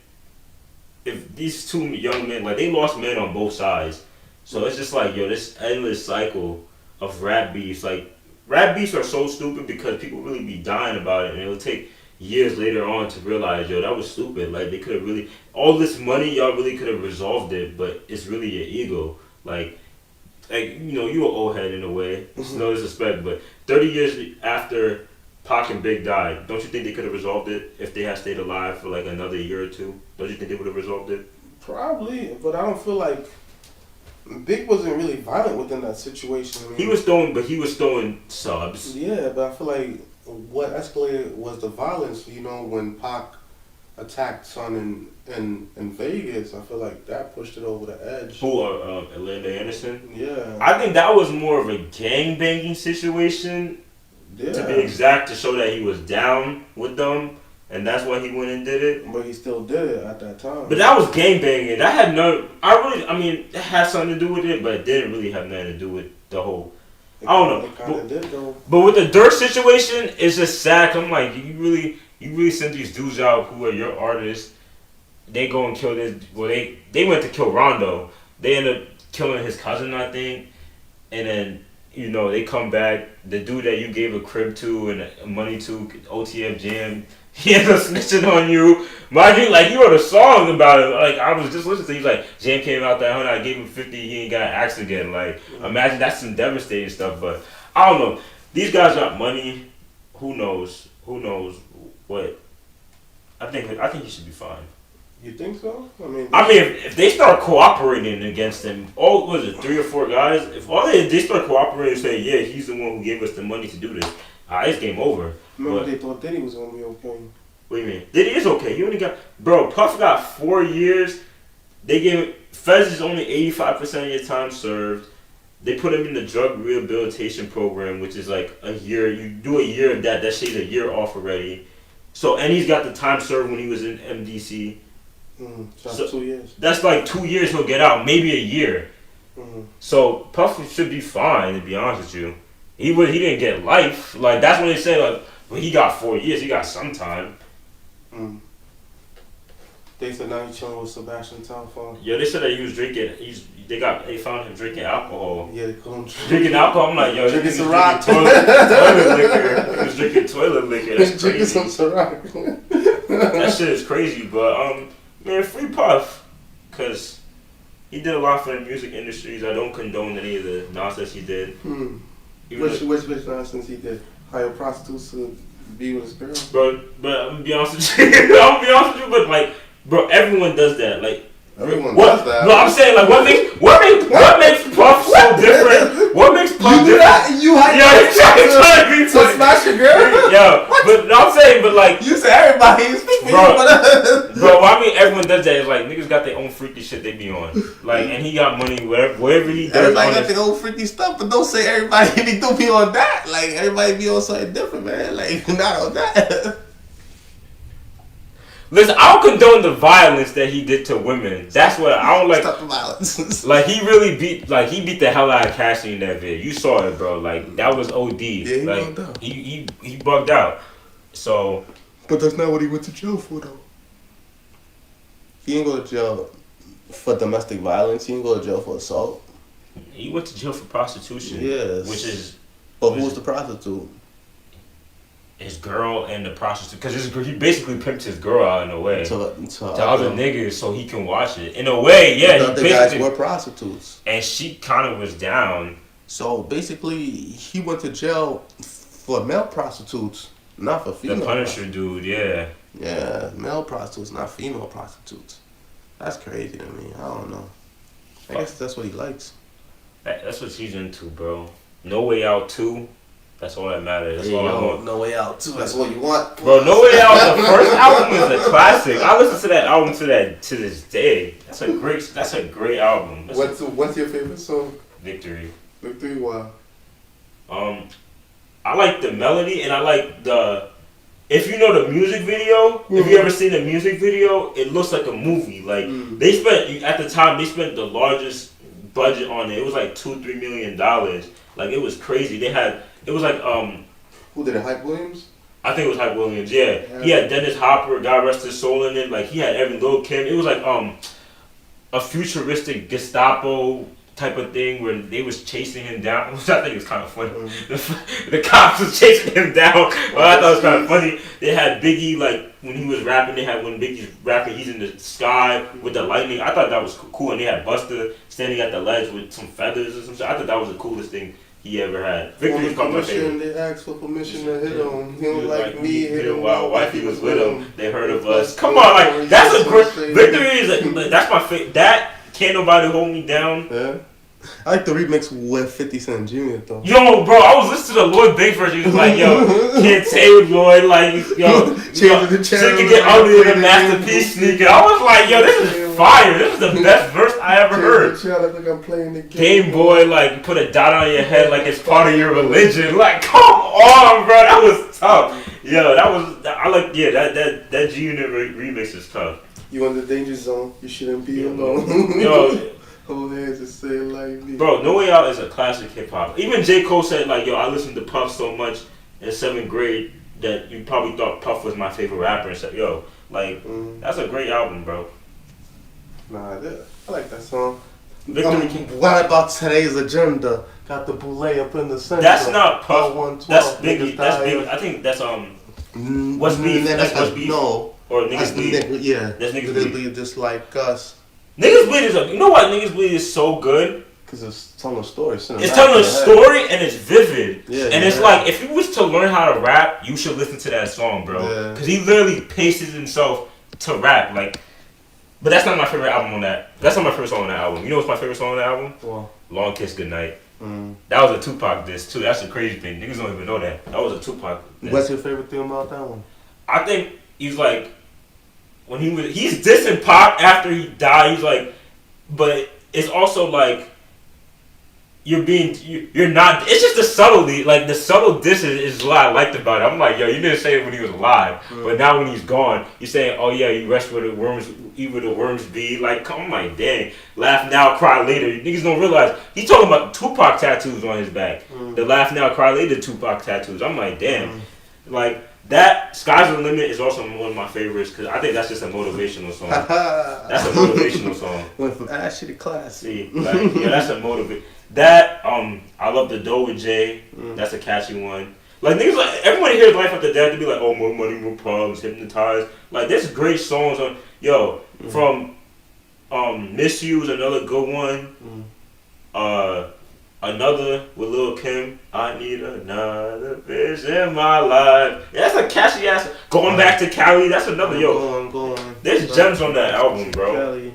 these two young men, like they lost men on both sides, so it's just like this endless cycle of rap beefs. Like rap beefs are so stupid because people really be dying about it, and it'll take years later on to realize, that was stupid. Like they could have really, all this money, y'all really could have resolved it, but it's really your ego. Like you an old head in a way. No disrespect, but 30 years after Pac and Big died, don't you think they could have resolved it if they had stayed alive for like another year or two? Don't you think they would have resolved it? Probably, but I don't feel like Big wasn't really violent within that situation. I mean, he was throwing subs. Yeah, but I feel like what escalated was the violence. When Pac attacked Son in Vegas, I feel like that pushed it over the edge. Who? Orlando Anderson? Yeah. I think that was more of a gang banging situation. Yeah. To be exact, to show that he was down with them, and that's why he went and did it. But he still did it at that time. But that was gang banging. That had it had something to do with it, but it didn't really have nothing to do with the whole. I don't know. It kind of did though. But with the Dirk situation, it's just sad. I'm like, you really sent these dudes out who are your artists. They go and kill this. Well, they went to kill Rondo. They ended up killing his cousin, I think, and then. They come back, the dude that you gave a crib to and money to, OTF Jam, he ended up snitching on you. Mind you, like, you wrote a song about it. Like, I was just listening to, he's like, Jam came out that 100, I gave him 50, he ain't got axed again. Like, imagine that's some devastating stuff, but I don't know. These guys got money. Who knows what I think he should be fine. You think so? I mean, if they start cooperating against him, all was it 3 or 4 guys? If all they start cooperating and say, yeah, he's the one who gave us the money to do this, it's game over. Remember they thought Diddy was gonna be okay. What do you mean? Diddy is okay. You only got Puff got 4 years. They gave Fez is only 85% of your time served. They put him in the drug rehabilitation program, which is like a year. You do a year of that. That shit's a year off already. So and he's got the time served when he was in MDC. So 2 years. That's like 2 years he'll get out, maybe a year. So Puff should be fine, to be honest with you. He didn't get life. Like that's what they say. Like, well, he got 4 years. He got some time. They said now he's chilling with Sebastian Telfair. Yeah, they said that he was drinking. They found him drinking alcohol. Yeah, they called him drinking alcohol. I'm like, yo, drinking this Ciroc. Toilet liquor. He was drinking toilet liquor. That's drinking crazy. some Ciroc. That shit is crazy, but man, free Puff, cause he did a lot for the music industries. I don't condone any of the nonsense he did. Which nonsense he did? Hire prostitutes to be with his girl? But I'm gonna be honest with you. But like, bro, everyone does that. Like, everyone does that. No, I'm saying like, what makes Puff so different? What makes Puff different? You trying to smash your girl? Yeah, but no, I'm saying, but like, you say everybody is freaky, bro. I mean, everyone does that. It's like niggas got their own freaky shit they be on. Like, and he got money wherever he does. Everybody got their own freaky stuff, but don't say everybody do be on that. Like, everybody be on something different, man. Like, not on that. Listen, I don't condone the violence that he did to women. That's what I don't like. Stop the violence. Like he really beat the hell out of Cassie in that video. You saw it, bro. Like that was OD. Yeah, he bugged out. He bugged out. So. But that's not what he went to jail for, though. He didn't go to jail for domestic violence. He didn't go to jail for assault. He went to jail for prostitution. Yes. Which is. But who was the prostitute? His girl and the prostitute, because he basically pimped his girl out in a way to other niggas so he can watch it. In a way, yeah. The other guys were prostitutes, and she kind of was down. So basically, he went to jail for male prostitutes, not for female. The Punisher dude, yeah. Yeah, male prostitutes, not female prostitutes. That's crazy to me. I don't know. I guess that's what he likes. That's what she's into, bro. No Way Out 2. That's all that matters. That's all I want. No Way Out too. That's all you want, bro. No Way Out. The first album is a classic. I listen to that album to this day. That's a great album. What's your favorite song? Victory. Victory. Why? I like the melody and I like the. If you know the music video, if you ever seen the music video, it looks like a movie. Like they spent at the time, they spent the largest budget on it. It was like $2-3 million. Like it was crazy. It was like who did it? Hype Williams? I think it was Hype Williams. Yeah. He had Dennis Hopper, God rest his soul, in it. Like he had Evan Lil Kim. It was like a futuristic Gestapo type of thing where they was chasing him down, which I think was kind of funny. The cops was chasing him down. Well, I thought it was kind of funny. They had Biggie, like when he was rapping, they had when Biggie's rapping, he's in the sky with the lightning. I thought that was cool, and they had Busta standing at the ledge with some feathers or some shit. I thought that was the coolest thing he ever had. Victory's called my favorite. They asked for permission to hit him. He don't like me. Hit him while wifey was with him. They heard of us. Come on, like that's a great. Victory is that's my favorite. That Can't Nobody Hold Me Down. Yeah. I like the remix with 50 Cent Jr. though. Yo, bro, I was listening to the Lloyd Banks version. He was like, yo, can't say with Lloyd, like, yo, shit can get ugly in a masterpiece sneaker. I was like, yo, this is fire. This is the best verse I ever heard. I think I'm playing the Game Boy, like, put a dot on your head like it's part of your religion. Like, come on, bro, that was tough. Yo, that G Unit remix is tough. You in the danger zone. You shouldn't be alone. Yo. Hold hands and say it like me. Bro, No Way Out is a classic hip hop. Even J. Cole said, like, yo, I listened to Puff so much in 7th grade that you probably thought Puff was my favorite rapper and said, yo, like, that's a great album, bro. Nah, I like that song. Victory What about today's agenda? Got the boule up in the center. That's not Puff. That's Biggie. That's Biggie. I think that's What's Beef? That's What's Beef. No. Or Niggas Bleed. Yeah. That's Niggas Bleed. Just like us. Niggas Bleed you know why Niggas Bleed is so good? Because it's telling a story. It's telling a story and it's vivid. Yeah, and And it's like, if you was to learn how to rap, you should listen to that song, bro. Because he literally paces himself to rap. Like, but that's not my favorite album on that. That's not my favorite song on that album. You know what's my favorite song on that album? Well, Long Kiss Goodnight. That was a Tupac diss, too. That's the crazy thing. Niggas don't even know that. That was a Tupac diss. What's your favorite thing about that one? I think he's like, when he's dissing Pac after he died, he's like, but it's also like, you're not, it's just the subtlety, like the subtle diss is what I liked about it. I'm like, yo, you didn't say it when he was alive, but now when he's gone, you're saying, oh yeah, you rest where the worms, eat where the worms be. Like, come on, dang, laugh now, cry later. You niggas don't realize, he's talking about Tupac tattoos on his back. The laugh now, cry later Tupac tattoos. I'm like, damn, like, that Sky's the Limit is also one of my favorites because I think that's just a motivational song. That's a motivational song. Went from ashy to classy. See, like, yeah, that's a motivate. That I love the Dough with Jay. That's a catchy one. Like niggas, like everybody hears Life After Death to be like, oh, more money, more problems, hypnotized. Like there's great songs on. Yo, from Misuse, another good one. Another with Lil Kim, I need another bitch in my life. Yeah, that's a catchy ass. Going Back to Cali, that's another, yo. Going. There's gems on that album, bro. Cali.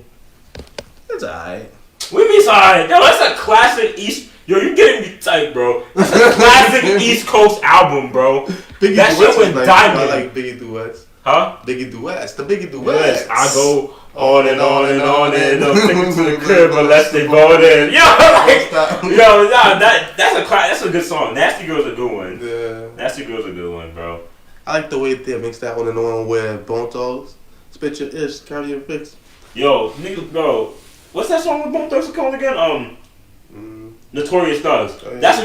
It's alright. We be sorry. Yo, that's a classic East. Yo, you getting me tight, bro. That's a classic East Coast album, bro. Biggie that shit went diamond. I like Biggie duets. Huh? Biggie duets. The Biggie duets. Yes, I go on and on and on and on, sticking to the crib unless they bought in. Yo, like, yo, nah, that's a good song. Nasty Girl's a good one. Yeah. Nasty Girl's a good one, bro. I like the way they mix that one and the one where Bone Thugs spit your ish, carry your fix. Yo, nigga, bro, what's that song with Bone Thugs called again? Notorious Thugs. Oh, yeah. That's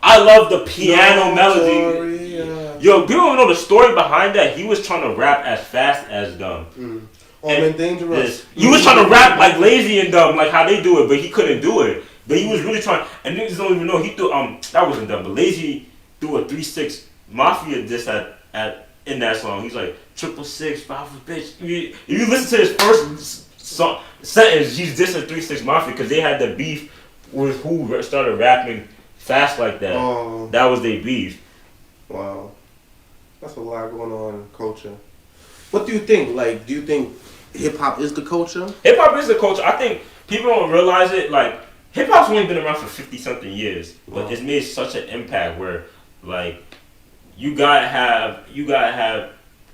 I love the piano melody. Yo, people don't know the story behind that. He was trying to rap as fast as them. And Dangerous. He was trying to rap like Lazy and Dumb, like how they do it, but he couldn't do it. But he was really trying, and niggas don't even know he threw that wasn't Dumb, but Lazy threw a 3-6 Mafia diss in that song. He's like 666 5 bitch. If you listen to his first sentence, he's dissing 3-6 Mafia because they had the beef with who started rapping fast like that. That was their beef. Wow. That's a lot going on in culture. What do you think? Like, do you think hip-hop is the culture? Hip-hop is the culture. I think people don't realize it. Like, hip-hop's only been around for 50-something years. But it's made such an impact where, like, you gotta have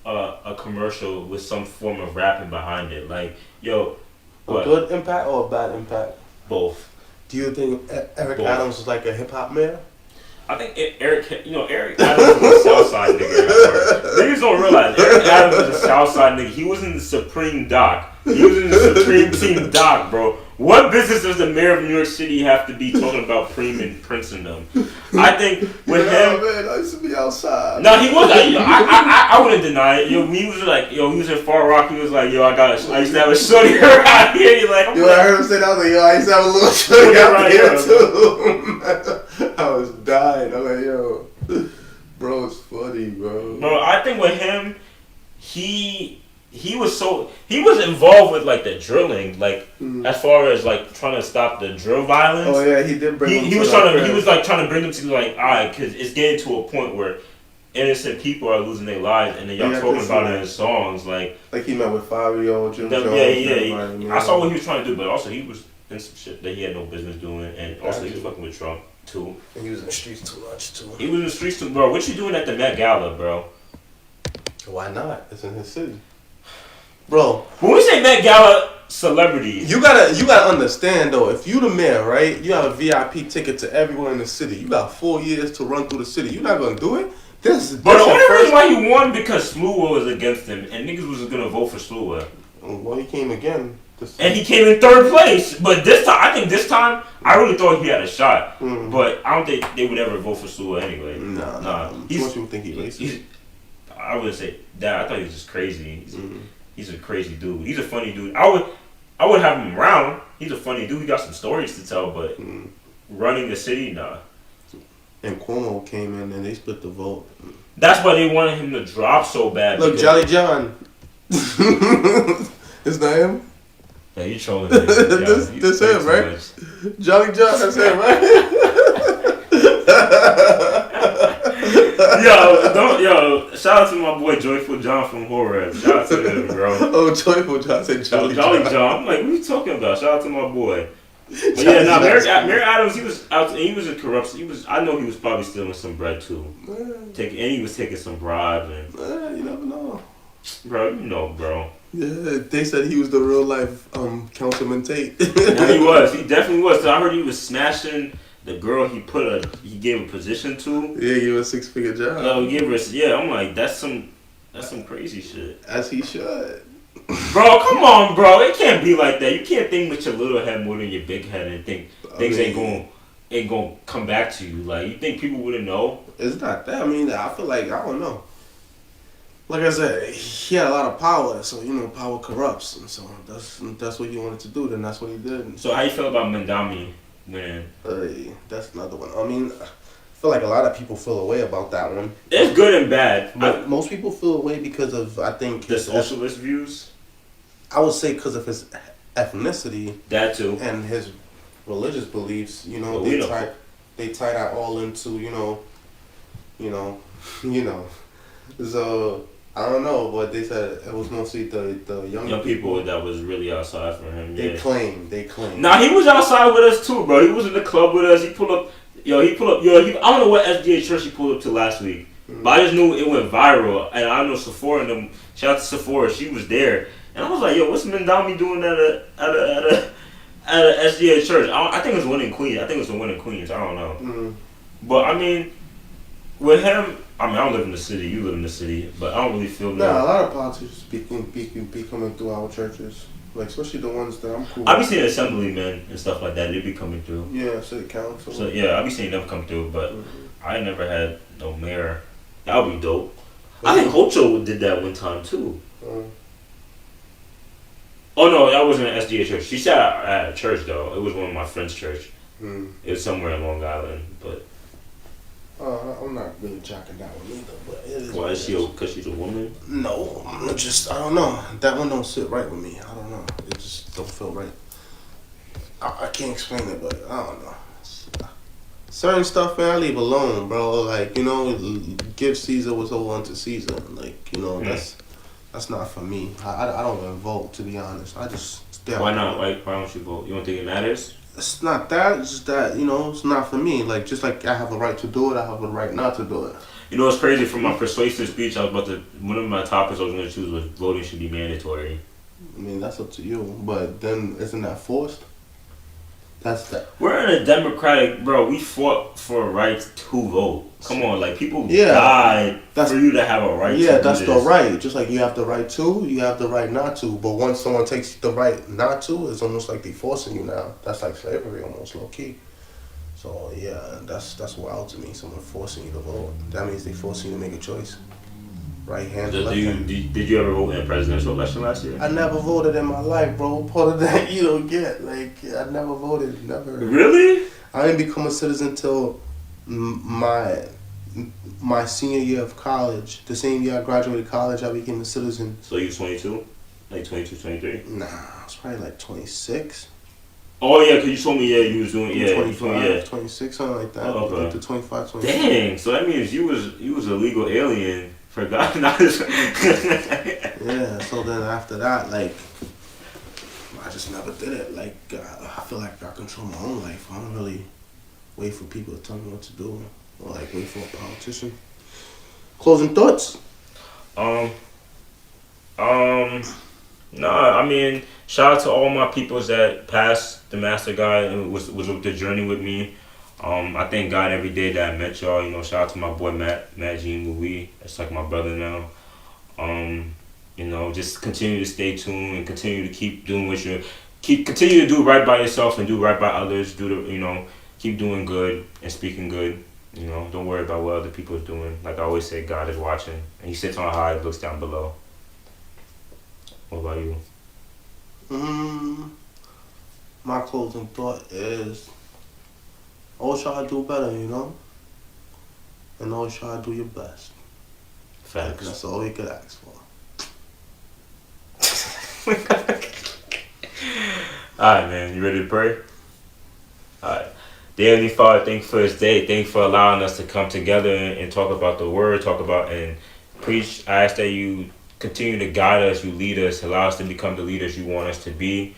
a commercial with some form of rapping behind it. Like, yo, a good impact or a bad impact? Both. Do you think Eric Adams is like a hip-hop man? I think Eric Adams is a Southside nigga. Niggas don't realize Eric Adams is a Southside nigga. He was in the Supreme Doc. He was in the Supreme Team Doc, bro. What business does the mayor of New York City have to be talking about Preem and Prince and them? I think with him, man, I used to be outside. No, he was. I wouldn't deny it. Yo, he was like, he was in Far Rock. He was like, I used to have a shorty around here. You're like, I heard him say that. I was like, I used to have a little shorty out here too. I was dying. I'm like, yo, bro, it's funny, bro. Bro, I think with him, he was involved with like the drilling, like as far as like trying to stop the drill violence. Oh yeah, he did bring. He was trying to bring them to like, alright, because it's getting to a point where innocent people are losing their lives, and then y'all talking about it in songs like he met with 5-year-old Jim Jones. I saw what he was trying to do, but also he was in some shit that he had no business doing, and also he was fucking with Trump too. And he was in the streets too much too. He was in the streets too, bro. What you doing at the Met Gala, bro? Why not? It's in his city. Bro, when we say Met Gala celebrities, you gotta understand though. If you the mayor, right? You have a VIP ticket to everyone in the city. You got 4 years to run through the city. You're not gonna do it. But the only reason why he won because Sluwa was against him, and niggas was gonna vote for Sluwa. Well, he came again. And he came in 3rd place. But this time, I really thought he had a shot. But I don't think they would ever vote for Sluwa anyway. Nah. Most people think he's racist. I wouldn't say that. I thought he was just crazy. He's a crazy dude. He's a funny dude. I would have him around. He's a funny dude. He got some stories to tell, but running the city, nah. And Cuomo came in and they split the vote. That's why they wanted him to drop so bad. Look, Jolly John. Is that him? Yeah, you trolling me. This him, right? Jolly John, that's him, right? Shout out to my boy Joyful John from Horror. Shout out to him, bro. Oh, Joyful John. I said Jolly John. I'm like, what are you talking about? Shout out to my boy. But yeah, Mary Adams, he was out. And he was a corrupt. I know he was probably stealing some bread too. And he was taking some bribes. And you never know, bro. You know, bro. Yeah, they said he was the real life Councilman Tate. Yeah, he was. He definitely was. So I heard he was smashing the girl he gave a position to. Yeah, he gave her a 6-figure job. He gave her. Yeah, I'm like, that's some crazy shit. As he should. Bro, come on, bro. It can't be like that. You can't think with your little head more than your big head and think things ain't gonna come back to you. Like, you think people wouldn't know? It's not that. I mean, I feel like, I don't know. Like I said, he had a lot of power, so power corrupts, and so that's what he wanted to do. Then that's what he did. So how you feel about Mandami winning? That's another one. I mean, I feel like a lot of people feel away about that one. It's good and bad. But most people feel away because of, I think, the socialist views. I would say because of his ethnicity. That too. And his religious beliefs. They tie that all into So I don't know, but they said it was mostly the young people that was really outside for him. They claim. Nah, he was outside with us too, bro. He was in the club with us. He pulled up. I don't know what SDA church he pulled up to last week, but I just knew it went viral. And I know Sephora and them. Shout out to Sephora, she was there, and I was like, "Yo, what's Mandami doing at a SDA church?" I think it's one in Queens. I don't know, but I mean, with him. I mean, I don't live in the city. You live in the city, but I don't really feel that. Nah, a lot of politicians be coming through our churches, like especially the ones that I'm cool. I be seeing assemblymen and stuff like that. They be coming through. Yeah, city council. So yeah, I be seeing them come through, but I never had no mayor. That would be dope. I think Hocho did that one time too. Oh no, that wasn't an SDA church. She sat at a church though. It was one of my friend's church. It was somewhere in Long Island, but. I'm not really jocking that one either, but it is. Why is she? Because she's a woman? No, I don't know. That one don't sit right with me. I don't know. It just don't feel right. I can't explain it, but I don't know. Certain stuff, man, I leave alone, bro. Like, give Caesar what's owed unto Caesar. Like, that's not for me. I don't even vote, to be honest. I just stay. Why not? Why don't you vote? You don't think it matters? It's not that. It's just that, it's not for me. Like, just like I have a right to do it, I have a right not to do it. It's crazy. For my persuasive speech, one of my topics I was going to choose was voting should be mandatory. I mean, that's up to you. But then, isn't that forced? That's that. We're in a democratic, bro. We fought for a right to vote. Come on, like people died for you to have a right. Yeah, to that's do the this. right. Just like you have the right to, you have the right not to. But once someone takes the right not to, it's almost like they forcing you now. That's like slavery, almost low key. So yeah, that's wild to me. Someone forcing you to vote. That means they forcing you to make a choice. Right hand, left hand. Did you ever vote in a presidential election last year? I never voted in my life, bro. Part of that you don't get. Like, I never voted. Never. Really? I didn't become a citizen until my senior year of college. The same year I graduated college, I became a citizen. So you 22? Like 22, 23? Nah, I was probably like 26. Oh yeah, because you told me you was doing 25, 26, something like that. Oh, okay. To 25, 26. Dang, so that means you was a legal alien. Forgot not. Yeah, so then after that, like, I just never did it. Like, I feel like I control my own life. I don't really wait for people to tell me what to do, or like wait for a politician. Closing thoughts? Nah, I mean, shout out to all my peoples that passed the Master Guide and was with the journey with me. I thank God every day that I met y'all. Shout out to my boy Matt Jean Louis. That's like my brother now. Just continue to stay tuned and continue to keep doing continue to do right by yourself and do right by others. Keep doing good and speaking good. Don't worry about what other people are doing. Like I always say, God is watching, and He sits on high, looks down below. What about you? My closing thought is, always try to do better, and always try to do your best. Facts. That's all you could ask for. Alright, man. You ready to pray? Alright. Dear Heavenly Father, thank you for this day. Thank you for allowing us to come together and talk about the word, talk about and preach. I ask that you continue to guide us, you lead us, allow us to become the leaders you want us to be.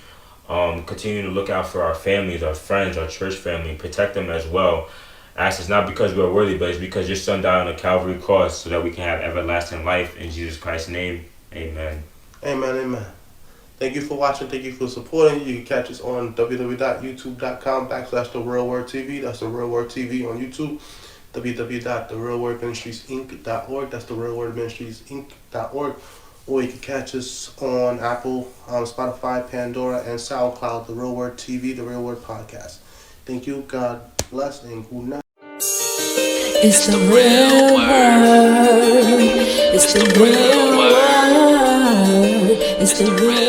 Continue to look out for our families, our friends, our church family, protect them as well. I ask it's not because we're worthy, but it's because your son died on the Calvary cross so that we can have everlasting life. In Jesus Christ's name, amen. Amen, amen. Thank you for watching. Thank you for supporting. You can catch us on www.youtube.com/therealwordtv. That's The Real Word TV on YouTube. www.therealwordministriesinc.org. That's therealwordministriesinc.org. Or you can catch us on Apple, Spotify, Pandora, and Soundcloud. The Real Word TV, The Real Word Podcast. Thank you. God bless and good night. It's the real word. It's the real word. It's the real